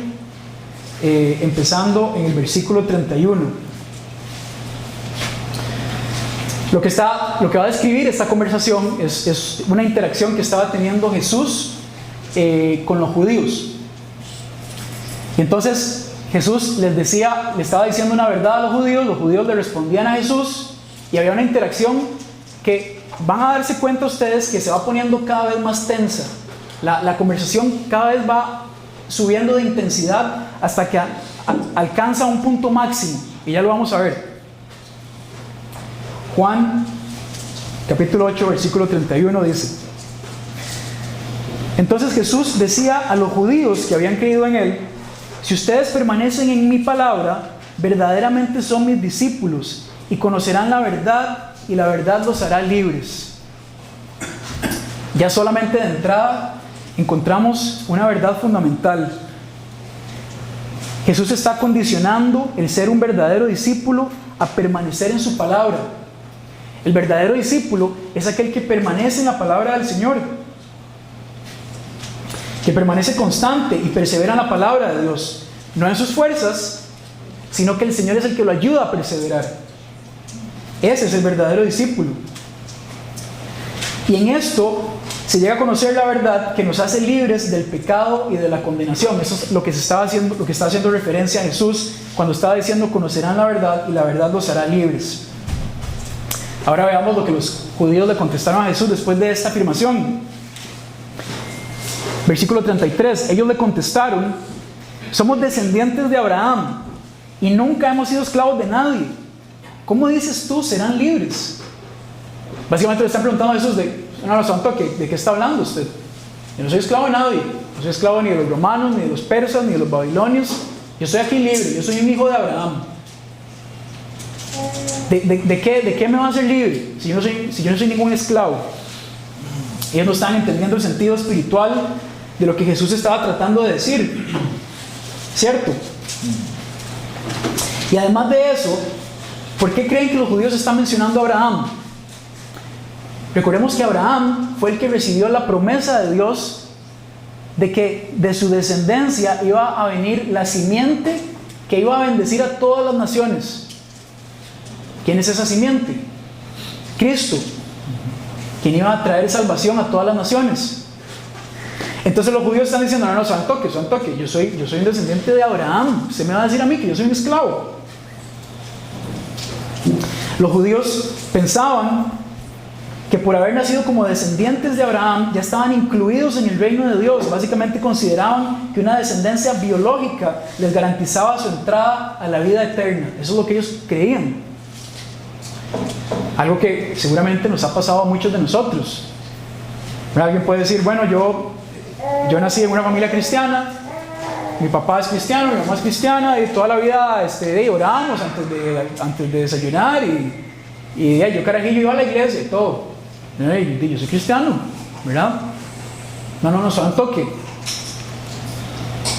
empezando en el versículo 31. Lo que va a describir esta conversación es una interacción que estaba teniendo Jesús con los judíos. Y entonces Jesús le estaba diciendo una verdad a los judíos le respondían a Jesús, y había una interacción que van a darse cuenta ustedes que se va poniendo cada vez más tensa. La conversación cada vez va subiendo de intensidad hasta que alcanza un punto máximo, y ya lo vamos a ver. Juan capítulo 8 versículo 31 dice: entonces Jesús decía a los judíos que habían creído en Él: si ustedes permanecen en mi palabra, verdaderamente son mis discípulos, y conocerán la verdad, y la verdad los hará libres. Ya solamente de entrada encontramos una verdad fundamental. Jesús está condicionando el ser un verdadero discípulo a permanecer en su palabra. El verdadero discípulo es aquel que permanece en la palabra del Señor, que permanece constante y persevera en la palabra de Dios, no en sus fuerzas, sino que el Señor es el que lo ayuda a perseverar. Ese es el verdadero discípulo. Y en esto se llega a conocer la verdad que nos hace libres del pecado y de la condenación. Eso es lo que está haciendo referencia a Jesús cuando estaba diciendo: conocerán la verdad y la verdad los hará libres. Ahora veamos lo que los judíos le contestaron a Jesús después de esta afirmación. Versículo 33, ellos le contestaron: somos descendientes de Abraham y nunca hemos sido esclavos de nadie. ¿Cómo dices tú serán libres? Básicamente le están preguntando a Jesús: ¿de qué está hablando usted? Yo no soy esclavo de nadie. no soy esclavo ni de los romanos, ni de los persas, ni de los babilonios. Yo soy aquí libre, yo soy un hijo de Abraham. ¿De qué me va a hacer libre si yo no soy ningún esclavo? Ellos no están entendiendo el sentido espiritual de lo que Jesús estaba tratando de decir, ¿cierto? Y además de eso, ¿por qué creen que los judíos están mencionando a Abraham? Recordemos que Abraham fue el que recibió la promesa de Dios de que de su descendencia iba a venir la simiente que iba a bendecir a todas las naciones. ¿Quién es esa simiente? Cristo, quien iba a traer salvación a todas las naciones. Entonces los judíos están diciendo, no, son toque, yo soy un descendiente de Abraham. Usted me va a decir a mí que yo soy un esclavo. Los judíos pensaban que por haber nacido como descendientes de Abraham ya estaban incluidos en el reino de Dios. Básicamente consideraban que una descendencia biológica les garantizaba su entrada a la vida eterna. Eso es lo que ellos creían. Algo que seguramente nos ha pasado a muchos de nosotros. Alguien puede decir, bueno, yo nací en una familia cristiana, mi papá es cristiano, mi mamá es cristiana, y toda la vida oramos antes de desayunar, y yo carajillo iba a la iglesia y todo. Yo soy cristiano, ¿verdad? No, son toque.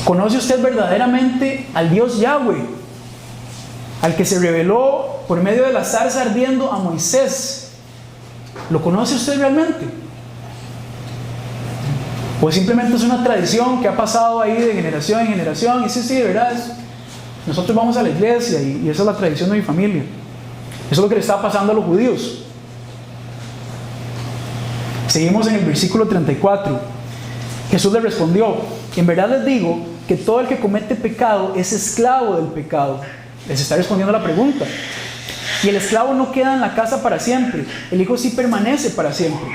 ¿Conoce usted verdaderamente al Dios Yahweh, al que se reveló por medio de la zarza ardiendo a Moisés? ¿Lo conoce usted realmente? ¿O simplemente es una tradición que ha pasado ahí de generación en generación? Y sí, de verdad, nosotros vamos a la iglesia y esa es la tradición de mi familia. Eso es lo que le estaba pasando a los judíos. Seguimos en el versículo 34. Jesús les respondió: en verdad les digo que todo el que comete pecado es esclavo del pecado. Les está respondiendo la pregunta. Y el esclavo no queda en la casa para siempre, el Hijo sí permanece para siempre.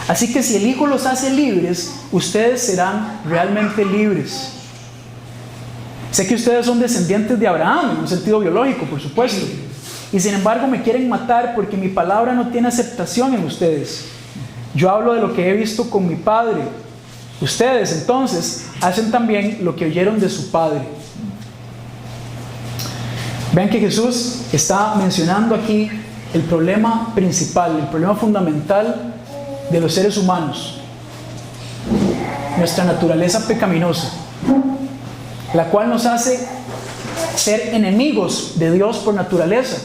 Así que si el Hijo los hace libres, ustedes serán realmente libres. Sé que ustedes son descendientes de Abraham, en un sentido biológico, por supuesto. Y sin embargo me quieren matar porque mi palabra no tiene aceptación en ustedes. Yo hablo de lo que he visto con mi Padre. Ustedes entonces hacen también lo que oyeron de su Padre. Vean que Jesús está mencionando aquí el problema principal, el problema fundamental de los seres humanos. Nuestra naturaleza pecaminosa, la cual nos hace ser enemigos de Dios por naturaleza,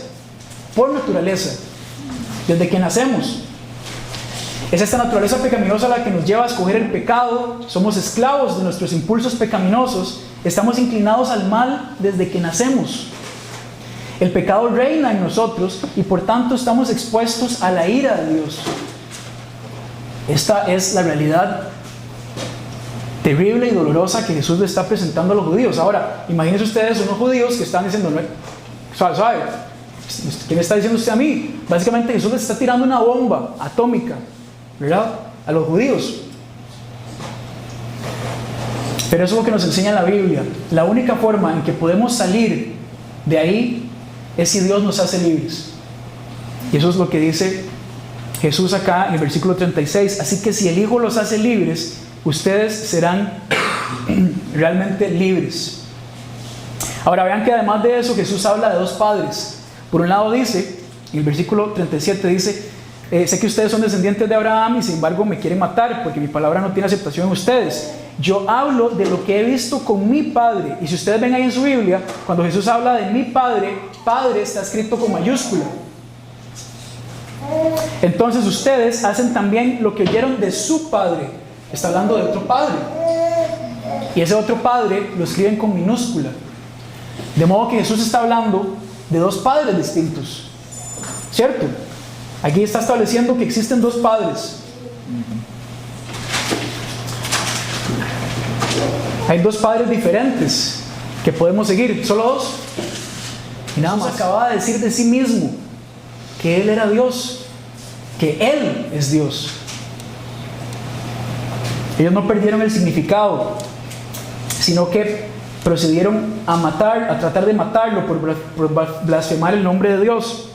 desde que nacemos. Es esta naturaleza pecaminosa la que nos lleva a escoger el pecado. Somos esclavos de nuestros impulsos pecaminosos, estamos inclinados al mal desde que nacemos. El pecado reina en nosotros y por tanto estamos expuestos a la ira de Dios. Esta es la realidad terrible y dolorosa que Jesús le está presentando a los judíos. Ahora, imagínense ustedes unos judíos que están diciendo, suave, ¿qué me está diciendo usted a mí? Básicamente Jesús les está tirando una bomba atómica, ¿verdad?, a los judíos. Pero eso es lo que nos enseña la Biblia. La única forma en que podemos salir de ahí es si Dios nos hace libres. Y eso es lo que dice Jesús acá en el versículo 36. Así que si el Hijo los hace libres, ustedes serán realmente libres. Ahora vean que además de eso Jesús habla de dos padres. Por un lado dice, en el versículo 37 dice, sé que ustedes son descendientes de Abraham y sin embargo me quieren matar porque mi palabra no tiene aceptación en ustedes. Yo hablo de lo que he visto con mi Padre. Y si ustedes ven ahí en su Biblia, cuando Jesús habla de mi Padre, Padre está escrito con mayúscula. Entonces ustedes hacen también lo que oyeron de su Padre. Está hablando de otro Padre. Y ese otro Padre lo escriben con minúscula. De modo que Jesús está hablando de dos padres distintos, ¿cierto? Aquí está estableciendo que existen dos padres. Hay dos padres diferentes que podemos seguir, solo dos. Y nada más acababa de decir de sí mismo que Él era Dios, que Él es Dios. Ellos no perdieron el significado, sino que procedieron a matar, a tratar de matarlo por blasfemar el nombre de Dios.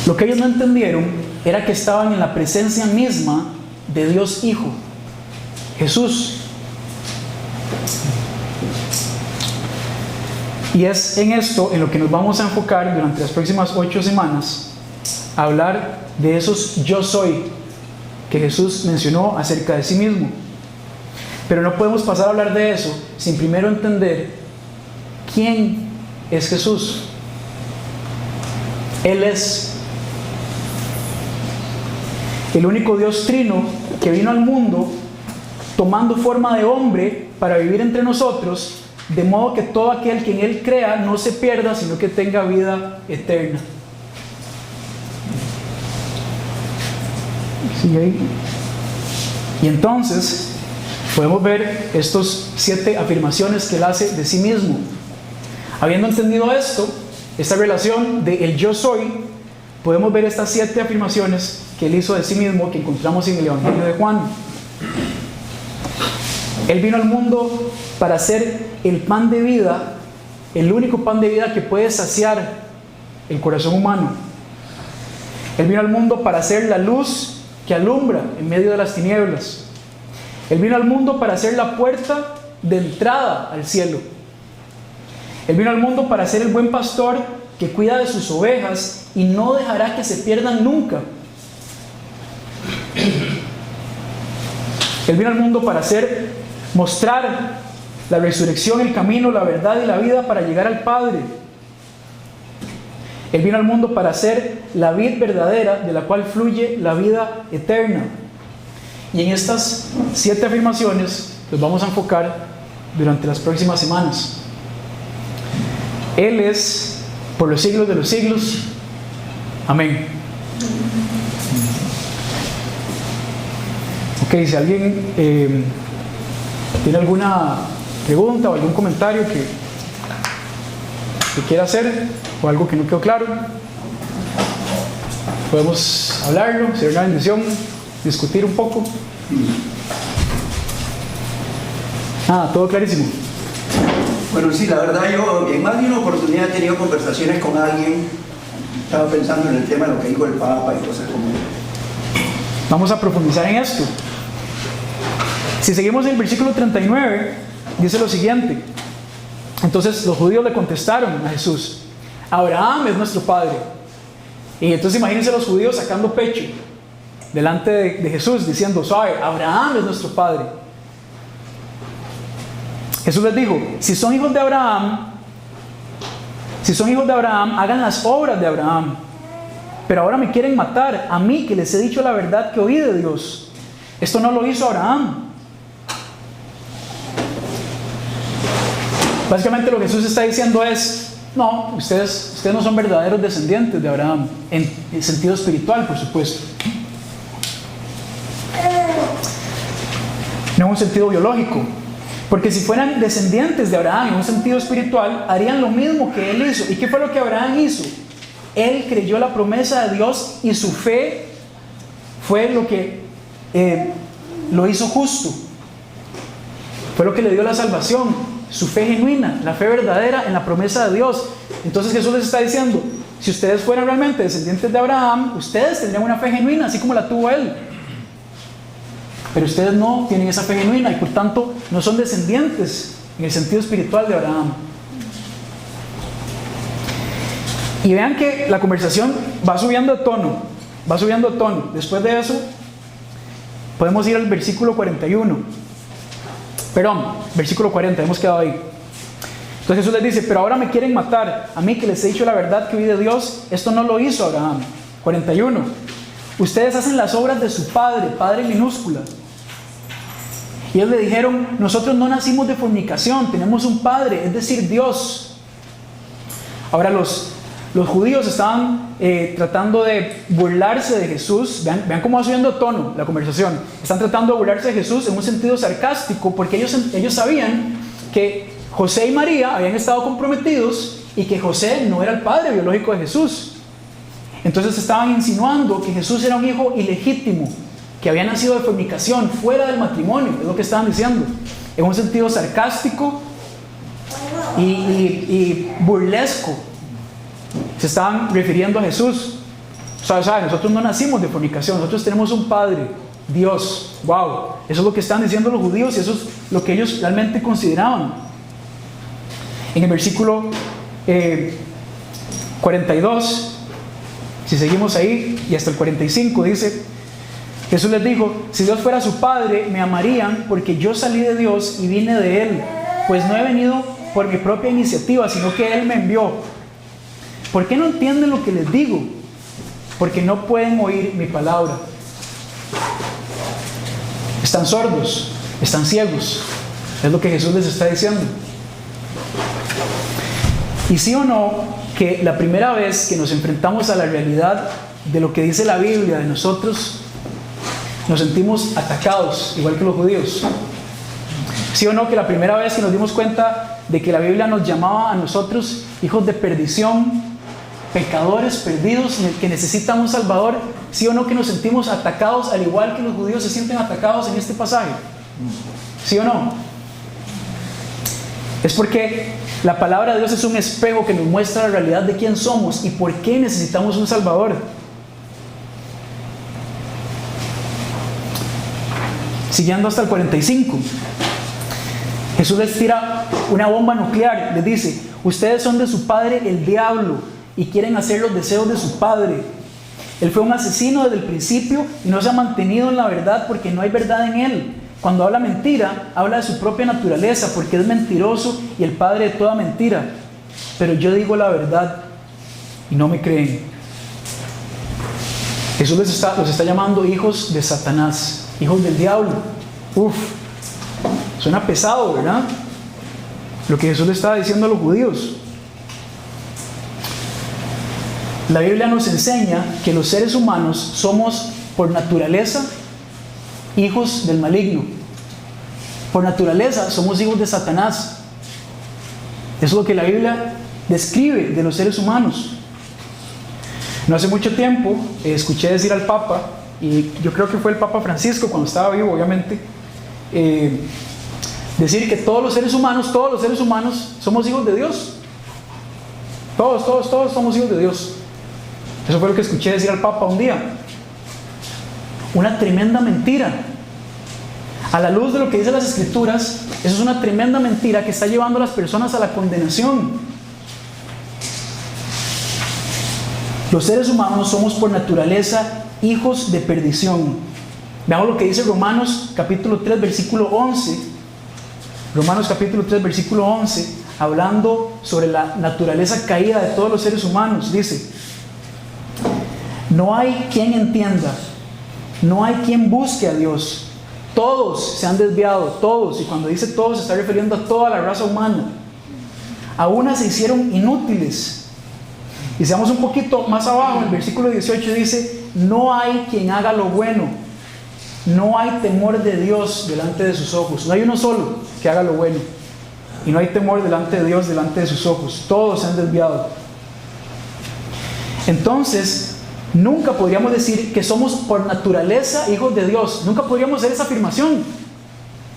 Lo que ellos no entendieron era que estaban en la presencia misma de Dios Hijo, Jesús. Y es en esto en lo que nos vamos a enfocar durante las próximas 8 semanas, a hablar de esos yo soy que Jesús mencionó acerca de sí mismo. Pero no podemos pasar a hablar de eso sin primero entender quién es Jesús. Él es el único Dios trino que vino al mundo tomando forma de hombre para vivir entre nosotros, de modo que todo aquel que en Él crea no se pierda, sino que tenga vida eterna. ¿Sigue ahí? Y entonces podemos ver estos 7 afirmaciones que Él hace de sí mismo. Habiendo entendido esto, esta relación de el yo soy, podemos ver estas 7 afirmaciones que Él hizo de sí mismo, que encontramos en el Evangelio de Juan. Él vino al mundo para ser el pan de vida, el único pan de vida que puede saciar el corazón humano. Él vino al mundo para ser la luz que alumbra en medio de las tinieblas. Él vino al mundo para ser la puerta de entrada al cielo. Él vino al mundo para ser el buen pastor que cuida de sus ovejas y no dejará que se pierdan nunca. Él vino al mundo para mostrar la resurrección, el camino, la verdad y la vida para llegar al Padre. Él vino al mundo para ser la vid verdadera de la cual fluye la vida eterna. Y en estas 7 afirmaciones los vamos a enfocar durante las próximas semanas. Él es por los siglos de los siglos. Amén. Ok, si alguien tiene alguna pregunta o algún comentario que quiera hacer, o algo que no quedó claro, podemos hablarlo, sería una bendición discutir un poco. Todo clarísimo. Bueno, sí, la verdad yo en más de una oportunidad he tenido conversaciones con alguien, estaba pensando en el tema de lo que dijo el Papa y cosas como... Vamos a profundizar en esto. Si seguimos en el versículo 39, dice lo siguiente: entonces los judíos le contestaron a Jesús: Abraham es nuestro padre. Y entonces imagínense los judíos sacando pecho delante de Jesús, diciendo: suave, Abraham es nuestro padre. Jesús les dijo: si son hijos de Abraham, hagan las obras de Abraham. Pero ahora me quieren matar, a mí que les he dicho la verdad que oí de Dios. Esto no lo hizo Abraham. Básicamente lo que Jesús está diciendo es: no, ustedes no son verdaderos descendientes de Abraham, en sentido espiritual, por supuesto. No en un sentido biológico. Porque si fueran descendientes de Abraham en un sentido espiritual, harían lo mismo que él hizo. ¿Y qué fue lo que Abraham hizo? Él creyó la promesa de Dios y su fe fue lo que lo hizo justo. Fue lo que le dio la salvación, su fe genuina, la fe verdadera en la promesa de Dios. Entonces Jesús les está diciendo: si ustedes fueran realmente descendientes de Abraham, ustedes tendrían una fe genuina, así como la tuvo él. Pero ustedes no tienen esa fe genuina y por tanto no son descendientes en el sentido espiritual de Abraham. Y vean que la conversación va subiendo de tono. Después de eso podemos ir al versículo 41. Perdón, versículo 40, hemos quedado ahí. Entonces Jesús les dice: pero ahora me quieren matar, a mí que les he dicho la verdad que oí de Dios. Esto no lo hizo Abraham. 41. Ustedes hacen las obras de su padre, padre minúscula. Y ellos le dijeron: nosotros no nacimos de fornicación, tenemos un padre, es decir, Dios. Ahora los judíos estaban tratando de burlarse de Jesús. Vean cómo va subiendo tono la conversación. Están tratando de burlarse de Jesús en un sentido sarcástico, porque ellos sabían que José y María habían estado comprometidos y que José no era el padre biológico de Jesús. Entonces estaban insinuando que Jesús era un hijo ilegítimo, que había nacido de fornicación, fuera del matrimonio. Es lo que estaban diciendo, en un sentido sarcástico y burlesco. Se estaban refiriendo a Jesús. ¿Sabe? Nosotros no nacimos de fornicación, nosotros tenemos un padre Dios. Wow, eso es lo que están diciendo los judíos y eso es lo que ellos realmente consideraban. En el versículo 42, si seguimos ahí, y hasta el 45 dice: Jesús les dijo: si Dios fuera su Padre, me amarían, porque yo salí de Dios y vine de Él, pues no he venido por mi propia iniciativa, sino que Él me envió. ¿Por qué no entienden lo que les digo? Porque no pueden oír mi palabra. Están sordos, están ciegos. Es lo que Jesús les está diciendo. Y sí o no, que la primera vez que nos enfrentamos a la realidad de lo que dice la Biblia de nosotros, nos sentimos atacados, igual que los judíos. Sí o no, que la primera vez que nos dimos cuenta de que la Biblia nos llamaba a nosotros hijos de perdición, pecadores perdidos que necesitan un Salvador, sí o no que nos sentimos atacados al igual que los judíos se sienten atacados en este pasaje. ¿Sí o no? Es porque la palabra de Dios es un espejo que nos muestra la realidad de quién somos y por qué necesitamos un Salvador. Siguiendo hasta el 45, Jesús les tira una bomba nuclear. Les dice: ustedes son de su padre el diablo y quieren hacer los deseos de su padre. Él fue un asesino desde el principio y no se ha mantenido en la verdad porque no hay verdad en él. Cuando habla mentira, habla de su propia naturaleza, porque es mentiroso y el padre de toda mentira. Pero yo digo la verdad y no me creen. Jesús los está llamando hijos de Satanás, hijos del diablo. Uf, suena pesado, ¿verdad? Lo que Jesús le estaba diciendo a los judíos. La Biblia nos enseña que los seres humanos somos por naturaleza hijos del maligno. Por naturaleza somos hijos de Satanás. Eso es lo que la Biblia describe de los seres humanos. No hace mucho tiempo escuché decir al Papa, y yo creo que fue el Papa Francisco cuando estaba vivo, obviamente, decir que todos los seres humanos somos hijos de Dios. Todos somos hijos de Dios. Eso fue lo que escuché decir al Papa un día. Una tremenda mentira. A la luz de lo que dicen las Escrituras, eso es una tremenda mentira que está llevando a las personas a la condenación. Los seres humanos somos por naturaleza hijos de perdición. Veamos lo que dice Romanos capítulo 3 versículo 11. Romanos capítulo 3 versículo 11, hablando sobre la naturaleza caída de todos los seres humanos. Dice: no hay quien entienda, no hay quien busque a Dios. Todos se han desviado, todos. Y cuando dice todos, se está refiriendo a toda la raza humana. A unas se hicieron inútiles. Y seamos un poquito más abajo, en el versículo 18 dice: no hay quien haga lo bueno. No hay temor de Dios delante de sus ojos. No hay uno solo que haga lo bueno. Y no hay temor delante de Dios delante de sus ojos. Todos se han desviado. Entonces, nunca podríamos decir que somos por naturaleza hijos de Dios. Nunca podríamos hacer esa afirmación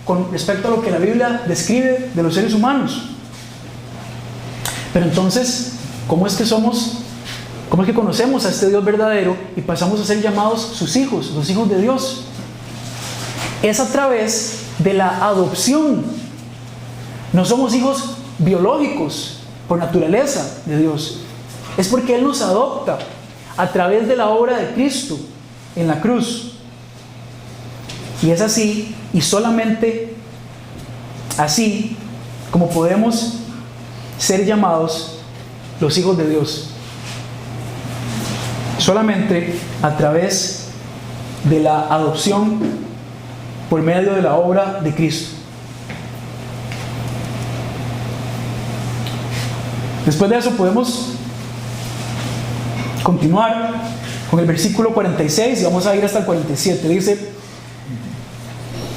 con respecto a lo que la Biblia describe de los seres humanos. Pero entonces, ¿cómo es que conocemos a este Dios verdadero y pasamos a ser llamados sus hijos, los hijos de Dios? Es a través de la adopción. No somos hijos biológicos por naturaleza de Dios. Es porque Él nos adopta a través de la obra de Cristo en la cruz. Y es así, y solamente así, como podemos ser llamados los hijos de Dios. Solamente a través de la adopción por medio de la obra de Cristo. Después de eso podemos continuar con el versículo 46 y vamos a ir hasta el 47. Dice: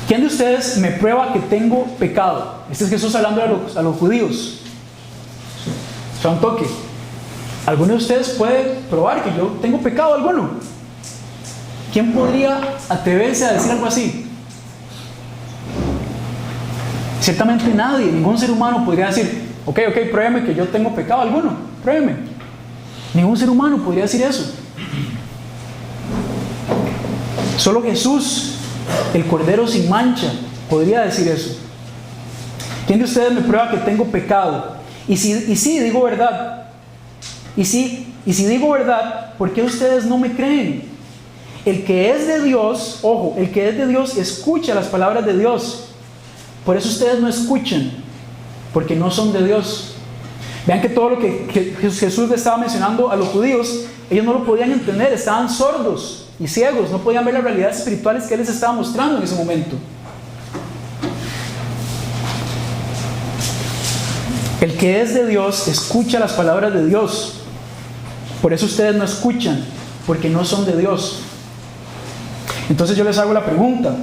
¿quién de ustedes me prueba que tengo pecado? Este es Jesús hablando a los judíos. O un toque. ¿Alguno de ustedes puede probar que yo tengo pecado alguno? ¿Quién podría atreverse a decir algo así? Ciertamente nadie, ningún ser humano podría decir: ok, pruébeme que yo tengo pecado alguno, pruébeme. Ningún ser humano podría decir eso. Solo Jesús El Cordero sin mancha podría decir eso. ¿Quién de ustedes me prueba que tengo pecado? Y si digo verdad. Y si digo verdad, ¿por qué ustedes no me creen? El que es de Dios, ojo, el que es de Dios escucha las palabras de Dios. Por eso ustedes no escuchan, porque no son de Dios. Vean que todo lo que Jesús le estaba mencionando a los judíos, ellos no lo podían entender, estaban sordos y ciegos, no podían ver las realidades espirituales que Él les estaba mostrando en ese momento. El que es de Dios escucha las palabras de Dios. Por eso ustedes no escuchan, porque no son de Dios. Entonces yo les hago la pregunta: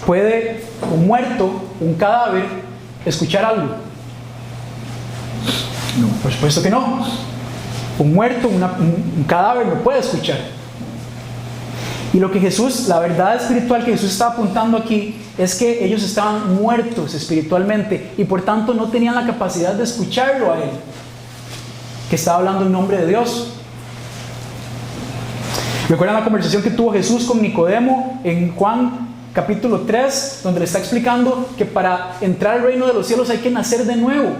¿puede un muerto, un cadáver, escuchar algo? No, por supuesto que no. Un muerto, un cadáver no puede escuchar. Y lo que Jesús, la verdad espiritual que Jesús está apuntando aquí, es que ellos estaban muertos espiritualmente y por tanto no tenían la capacidad de escucharlo a Él, que estaba hablando en nombre de Dios. ¿Recuerdan la conversación que tuvo Jesús con Nicodemo en Juan capítulo 3, donde le está explicando que para entrar al reino de los cielos hay que nacer de nuevo?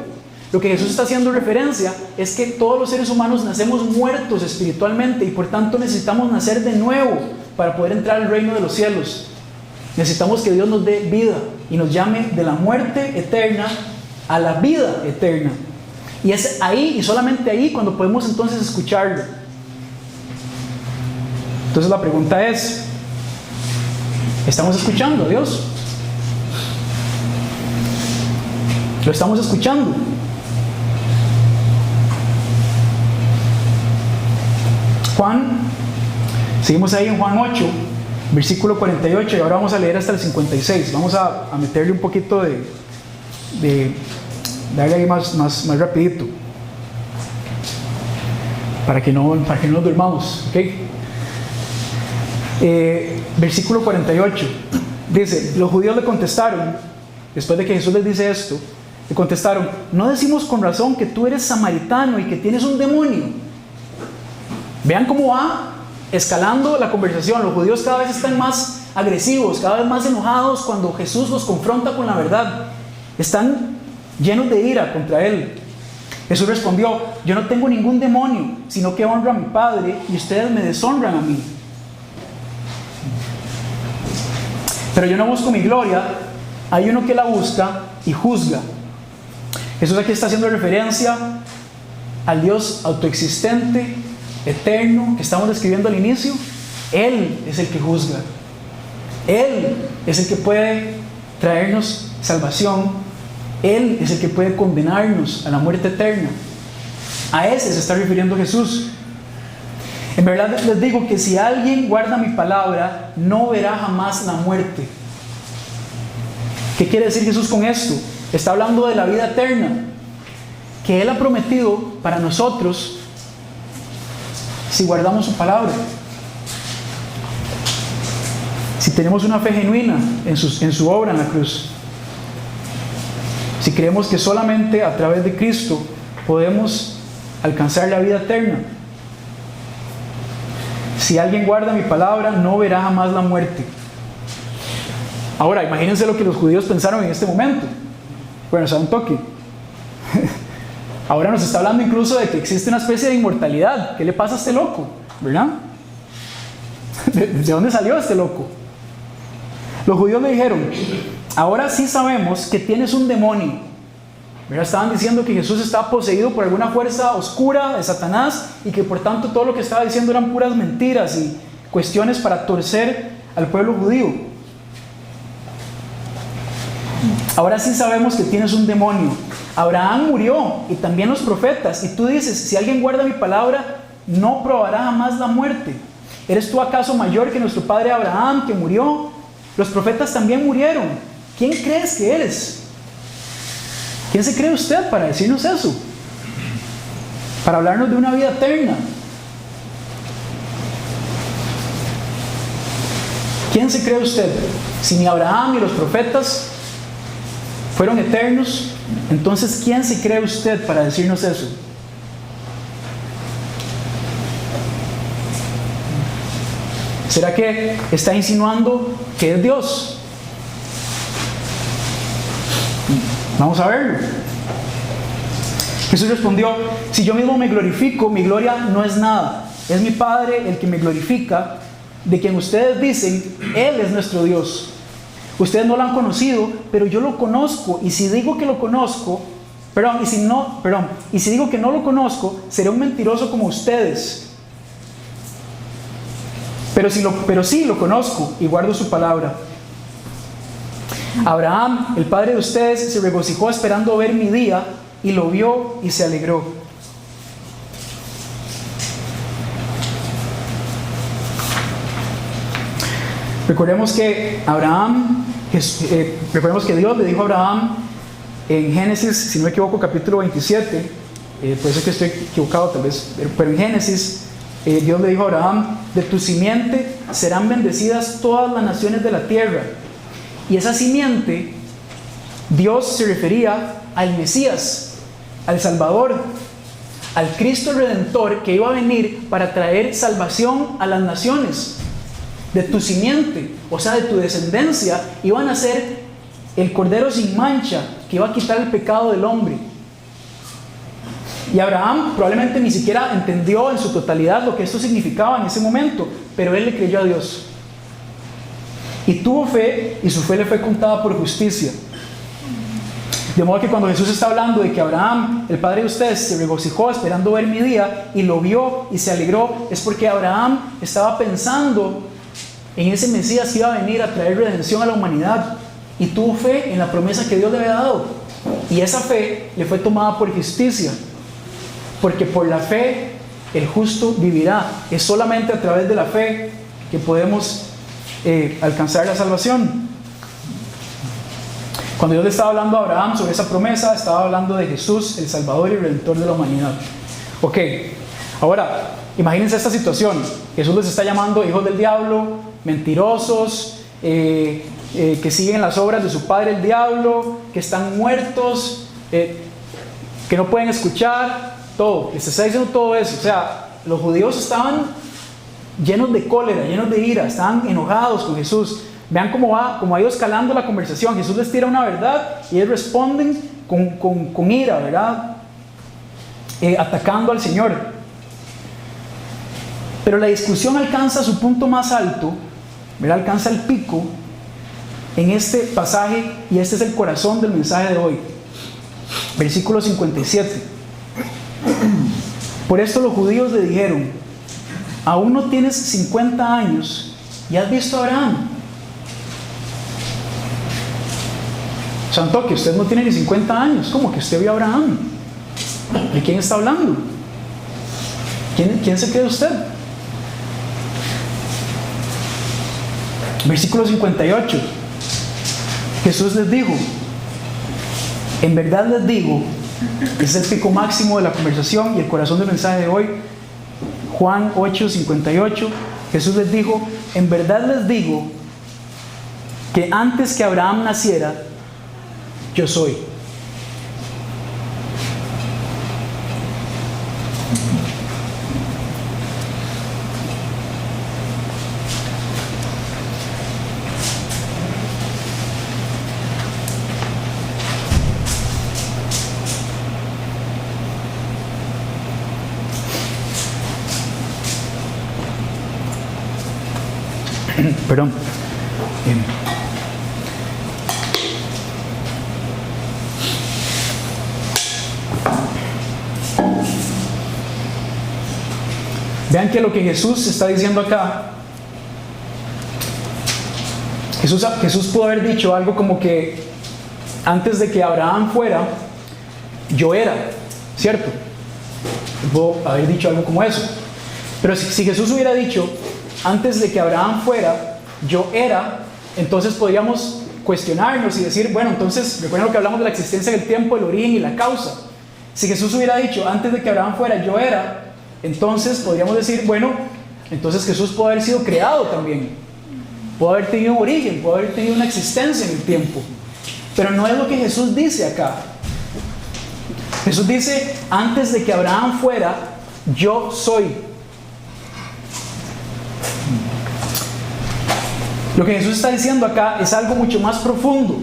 Lo que Jesús está haciendo referencia es que todos los seres humanos nacemos muertos espiritualmente y por tanto necesitamos nacer de nuevo para poder entrar al reino de los cielos. Necesitamos que Dios nos dé vida y nos llame de la muerte eterna a la vida eterna. Y es ahí y solamente ahí cuando podemos entonces escucharlo. Entonces la pregunta es: ¿estamos escuchando a Dios? ¿Lo estamos escuchando? Seguimos ahí en Juan 8, versículo 48, y ahora vamos a leer hasta el 56. Vamos a meterle un poquito de darle ahí más rapidito, para que no nos durmamos, ¿ok? Versículo 48 dice: los judíos le contestaron, después de que Jesús les dice esto, le contestaron: ¿no decimos con razón que tú eres samaritano y que tienes un demonio? Vean cómo va escalando la conversación. Los judíos cada vez están más agresivos, cada vez más enojados cuando Jesús los confronta con la verdad. Están llenos de ira contra Él. Jesús respondió: yo no tengo ningún demonio, sino que honro a mi Padre y ustedes me deshonran a mí. Pero yo no busco mi gloria, hay uno que la busca y juzga. Jesús aquí está haciendo referencia al Dios autoexistente, eterno, que estamos describiendo al inicio. Él es el que juzga. Él es el que puede traernos salvación. Él es el que puede condenarnos a la muerte eterna. A ese se está refiriendo Jesús. En verdad les digo que si alguien guarda mi palabra, no verá jamás la muerte. ¿Qué quiere decir Jesús con esto? Está hablando de la vida eterna que Él ha prometido para nosotros si guardamos su palabra, si tenemos una fe genuina en su obra en la cruz, si creemos que solamente a través de Cristo podemos alcanzar la vida eterna. Si alguien guarda mi palabra, no verá jamás la muerte. Ahora, imagínense lo que los judíos pensaron en este momento. Bueno, ¿saben un toque? Ahora nos está hablando incluso de que existe una especie de inmortalidad. ¿Qué le pasa a este loco? ¿Verdad? ¿De dónde salió este loco? Los judíos le dijeron: ahora sí sabemos que tienes un demonio. ¿Verdad? Estaban diciendo que Jesús estaba poseído por alguna fuerza oscura de Satanás y que por tanto todo lo que estaba diciendo eran puras mentiras y cuestiones para torcer al pueblo judío. Ahora sí sabemos que tienes un demonio. Abraham murió y también los profetas, y tú dices: si alguien guarda mi palabra, no probará jamás la muerte. ¿Eres tú acaso mayor que nuestro padre Abraham, que murió? Los profetas también murieron. ¿Quién crees que eres? ¿Quién se cree usted para decirnos eso? Para hablarnos de una vida eterna. ¿Quién se cree usted? Si ni Abraham ni los profetas fueron eternos, entonces ¿quién se cree usted para decirnos eso? ¿Será que está insinuando que es Dios? Vamos a verlo. Jesús respondió: si yo mismo me glorifico, mi gloria no es nada. Es mi Padre el que me glorifica, de quien ustedes dicen, Él es nuestro Dios. Ustedes no lo han conocido, pero yo lo conozco, y si digo que lo conozco, y si digo que no lo conozco, seré un mentiroso como ustedes. Pero sí lo conozco y guardo su palabra. Abraham, el padre de ustedes, se regocijó esperando ver mi día, y lo vio y se alegró. Recordemos que Dios le dijo a Abraham en Génesis, si no me equivoco, capítulo 27, puede ser que estoy equivocado tal vez, pero en Génesis Dios le dijo a Abraham: de tu simiente serán bendecidas todas las naciones de la tierra. Y esa simiente, Dios se refería al Mesías, al Salvador, al Cristo Redentor que iba a venir para traer salvación a las naciones. De tu simiente, o sea, de tu descendencia, iban a ser el Cordero sin mancha que iba a quitar el pecado del hombre. Y Abraham probablemente ni siquiera entendió en su totalidad lo que esto significaba en ese momento, pero él le creyó a Dios. Y tuvo fe, y su fe le fue contada por justicia. De modo que cuando Jesús está hablando de que Abraham, el padre de ustedes, se regocijó esperando ver mi día, y lo vio y se alegró, es porque Abraham estaba pensando en ese Mesías que iba a venir a traer redención a la humanidad, y tuvo fe en la promesa que Dios le había dado, y esa fe le fue tomada por justicia, porque por la fe el justo vivirá. Es solamente a través de la fe que podemos alcanzar la salvación. Cuando Dios le estaba hablando a Abraham sobre esa promesa, estaba hablando de Jesús, el Salvador y Redentor de la humanidad. Ok, ahora imagínense esta situación. Jesús les está llamando hijos del diablo, mentirosos, que siguen las obras de su padre el diablo, que están muertos, que no pueden escuchar, todo. Les está diciendo todo eso. O sea, los judíos estaban llenos de cólera, llenos de ira, estaban enojados con Jesús. Vean cómo ha ido escalando la conversación. Jesús les tira una verdad y ellos responden con ira, ¿verdad? Atacando al Señor. Pero la discusión alcanza su punto más alto, ¿verdad? Alcanza el pico en este pasaje, y este es el corazón del mensaje de hoy. Versículo 57. Por esto los judíos le dijeron: aún no tienes 50 años y has visto a Abraham. Santo, que usted no tiene ni 50 años. ¿Cómo que usted vio a Abraham? ¿De quién está hablando? ¿Quién se cree usted? Versículo 58. Jesús les dijo: en verdad les digo, es el pico máximo de la conversación y el corazón del mensaje de hoy. Juan 8:58. Jesús les dijo: en verdad les digo que antes que Abraham naciera, yo soy. Perdón. Vean que lo que Jesús está diciendo acá, Jesús pudo haber dicho algo como que antes de que Abraham fuera, yo era, ¿cierto? Pudo haber dicho algo como eso. Pero si Jesús hubiera dicho antes de que Abraham fuera, yo era, entonces podríamos cuestionarnos y decir, bueno, entonces recuerden lo que hablamos de la existencia del tiempo, el origen y la causa. Si Jesús hubiera dicho antes de que Abraham fuera, yo era, entonces podríamos decir, bueno, entonces Jesús puede haber sido creado también, puede haber tenido un origen, puede haber tenido una existencia en el tiempo. Pero no es lo que Jesús dice acá. Jesús dice, antes de que Abraham fuera, yo soy. Lo que Jesús está diciendo acá es algo mucho más profundo.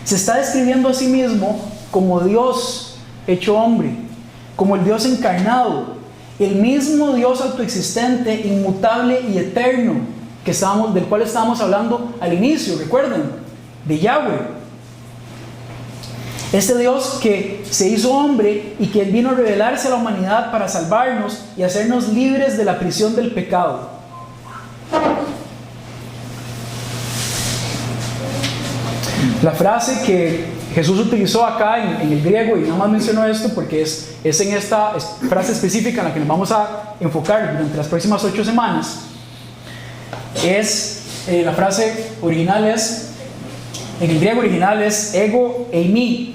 Se está describiendo a sí mismo como Dios hecho hombre, como el Dios encarnado, el mismo Dios autoexistente, inmutable y eterno del cual estábamos hablando al inicio, recuerden, de Yahweh. Este Dios que se hizo hombre y que vino a revelarse a la humanidad para salvarnos y hacernos libres de la prisión del pecado. La frase que Jesús utilizó acá en el griego, y nada más menciono esto porque es en esta frase específica en la que nos vamos a enfocar durante las próximas 8 semanas, la frase original en el griego original es ego eimi.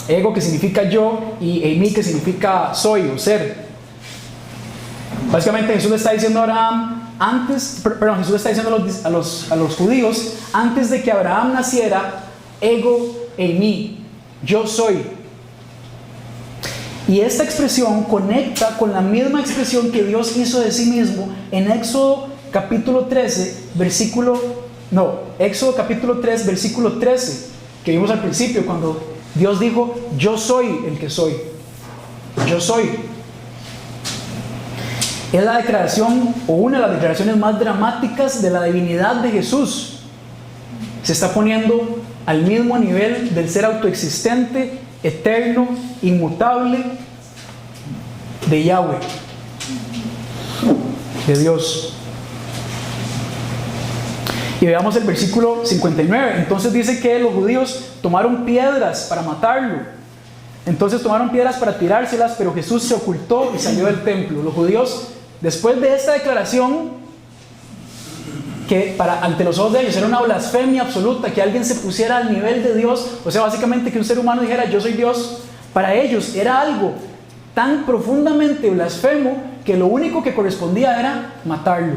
Ego, que significa yo, y eimi, que significa soy o ser. Básicamente Jesús le está diciendo a Abraham, Jesús le está diciendo a los judíos, antes de que Abraham naciera, ego eimi, yo soy. Y esta expresión conecta con la misma expresión que Dios hizo de sí mismo en Éxodo capítulo 3, versículo 13, que vimos al principio, cuando Dios dijo, yo soy el que soy. Yo soy. Es la declaración, o una de las declaraciones más dramáticas de la divinidad de Jesús. Se está poniendo al mismo nivel del ser autoexistente, eterno, inmutable de Yahweh, de Dios. Y veamos el versículo 59. Entonces dice que los judíos tomaron piedras para matarlo. Entonces tomaron piedras para tirárselas, pero Jesús se ocultó y salió del templo. Los judíos, después de esta declaración, que ante los ojos de ellos era una blasfemia absoluta, que alguien se pusiera al nivel de Dios, o sea, básicamente que un ser humano dijera, yo soy Dios, para ellos era algo tan profundamente blasfemo que lo único que correspondía era matarlo.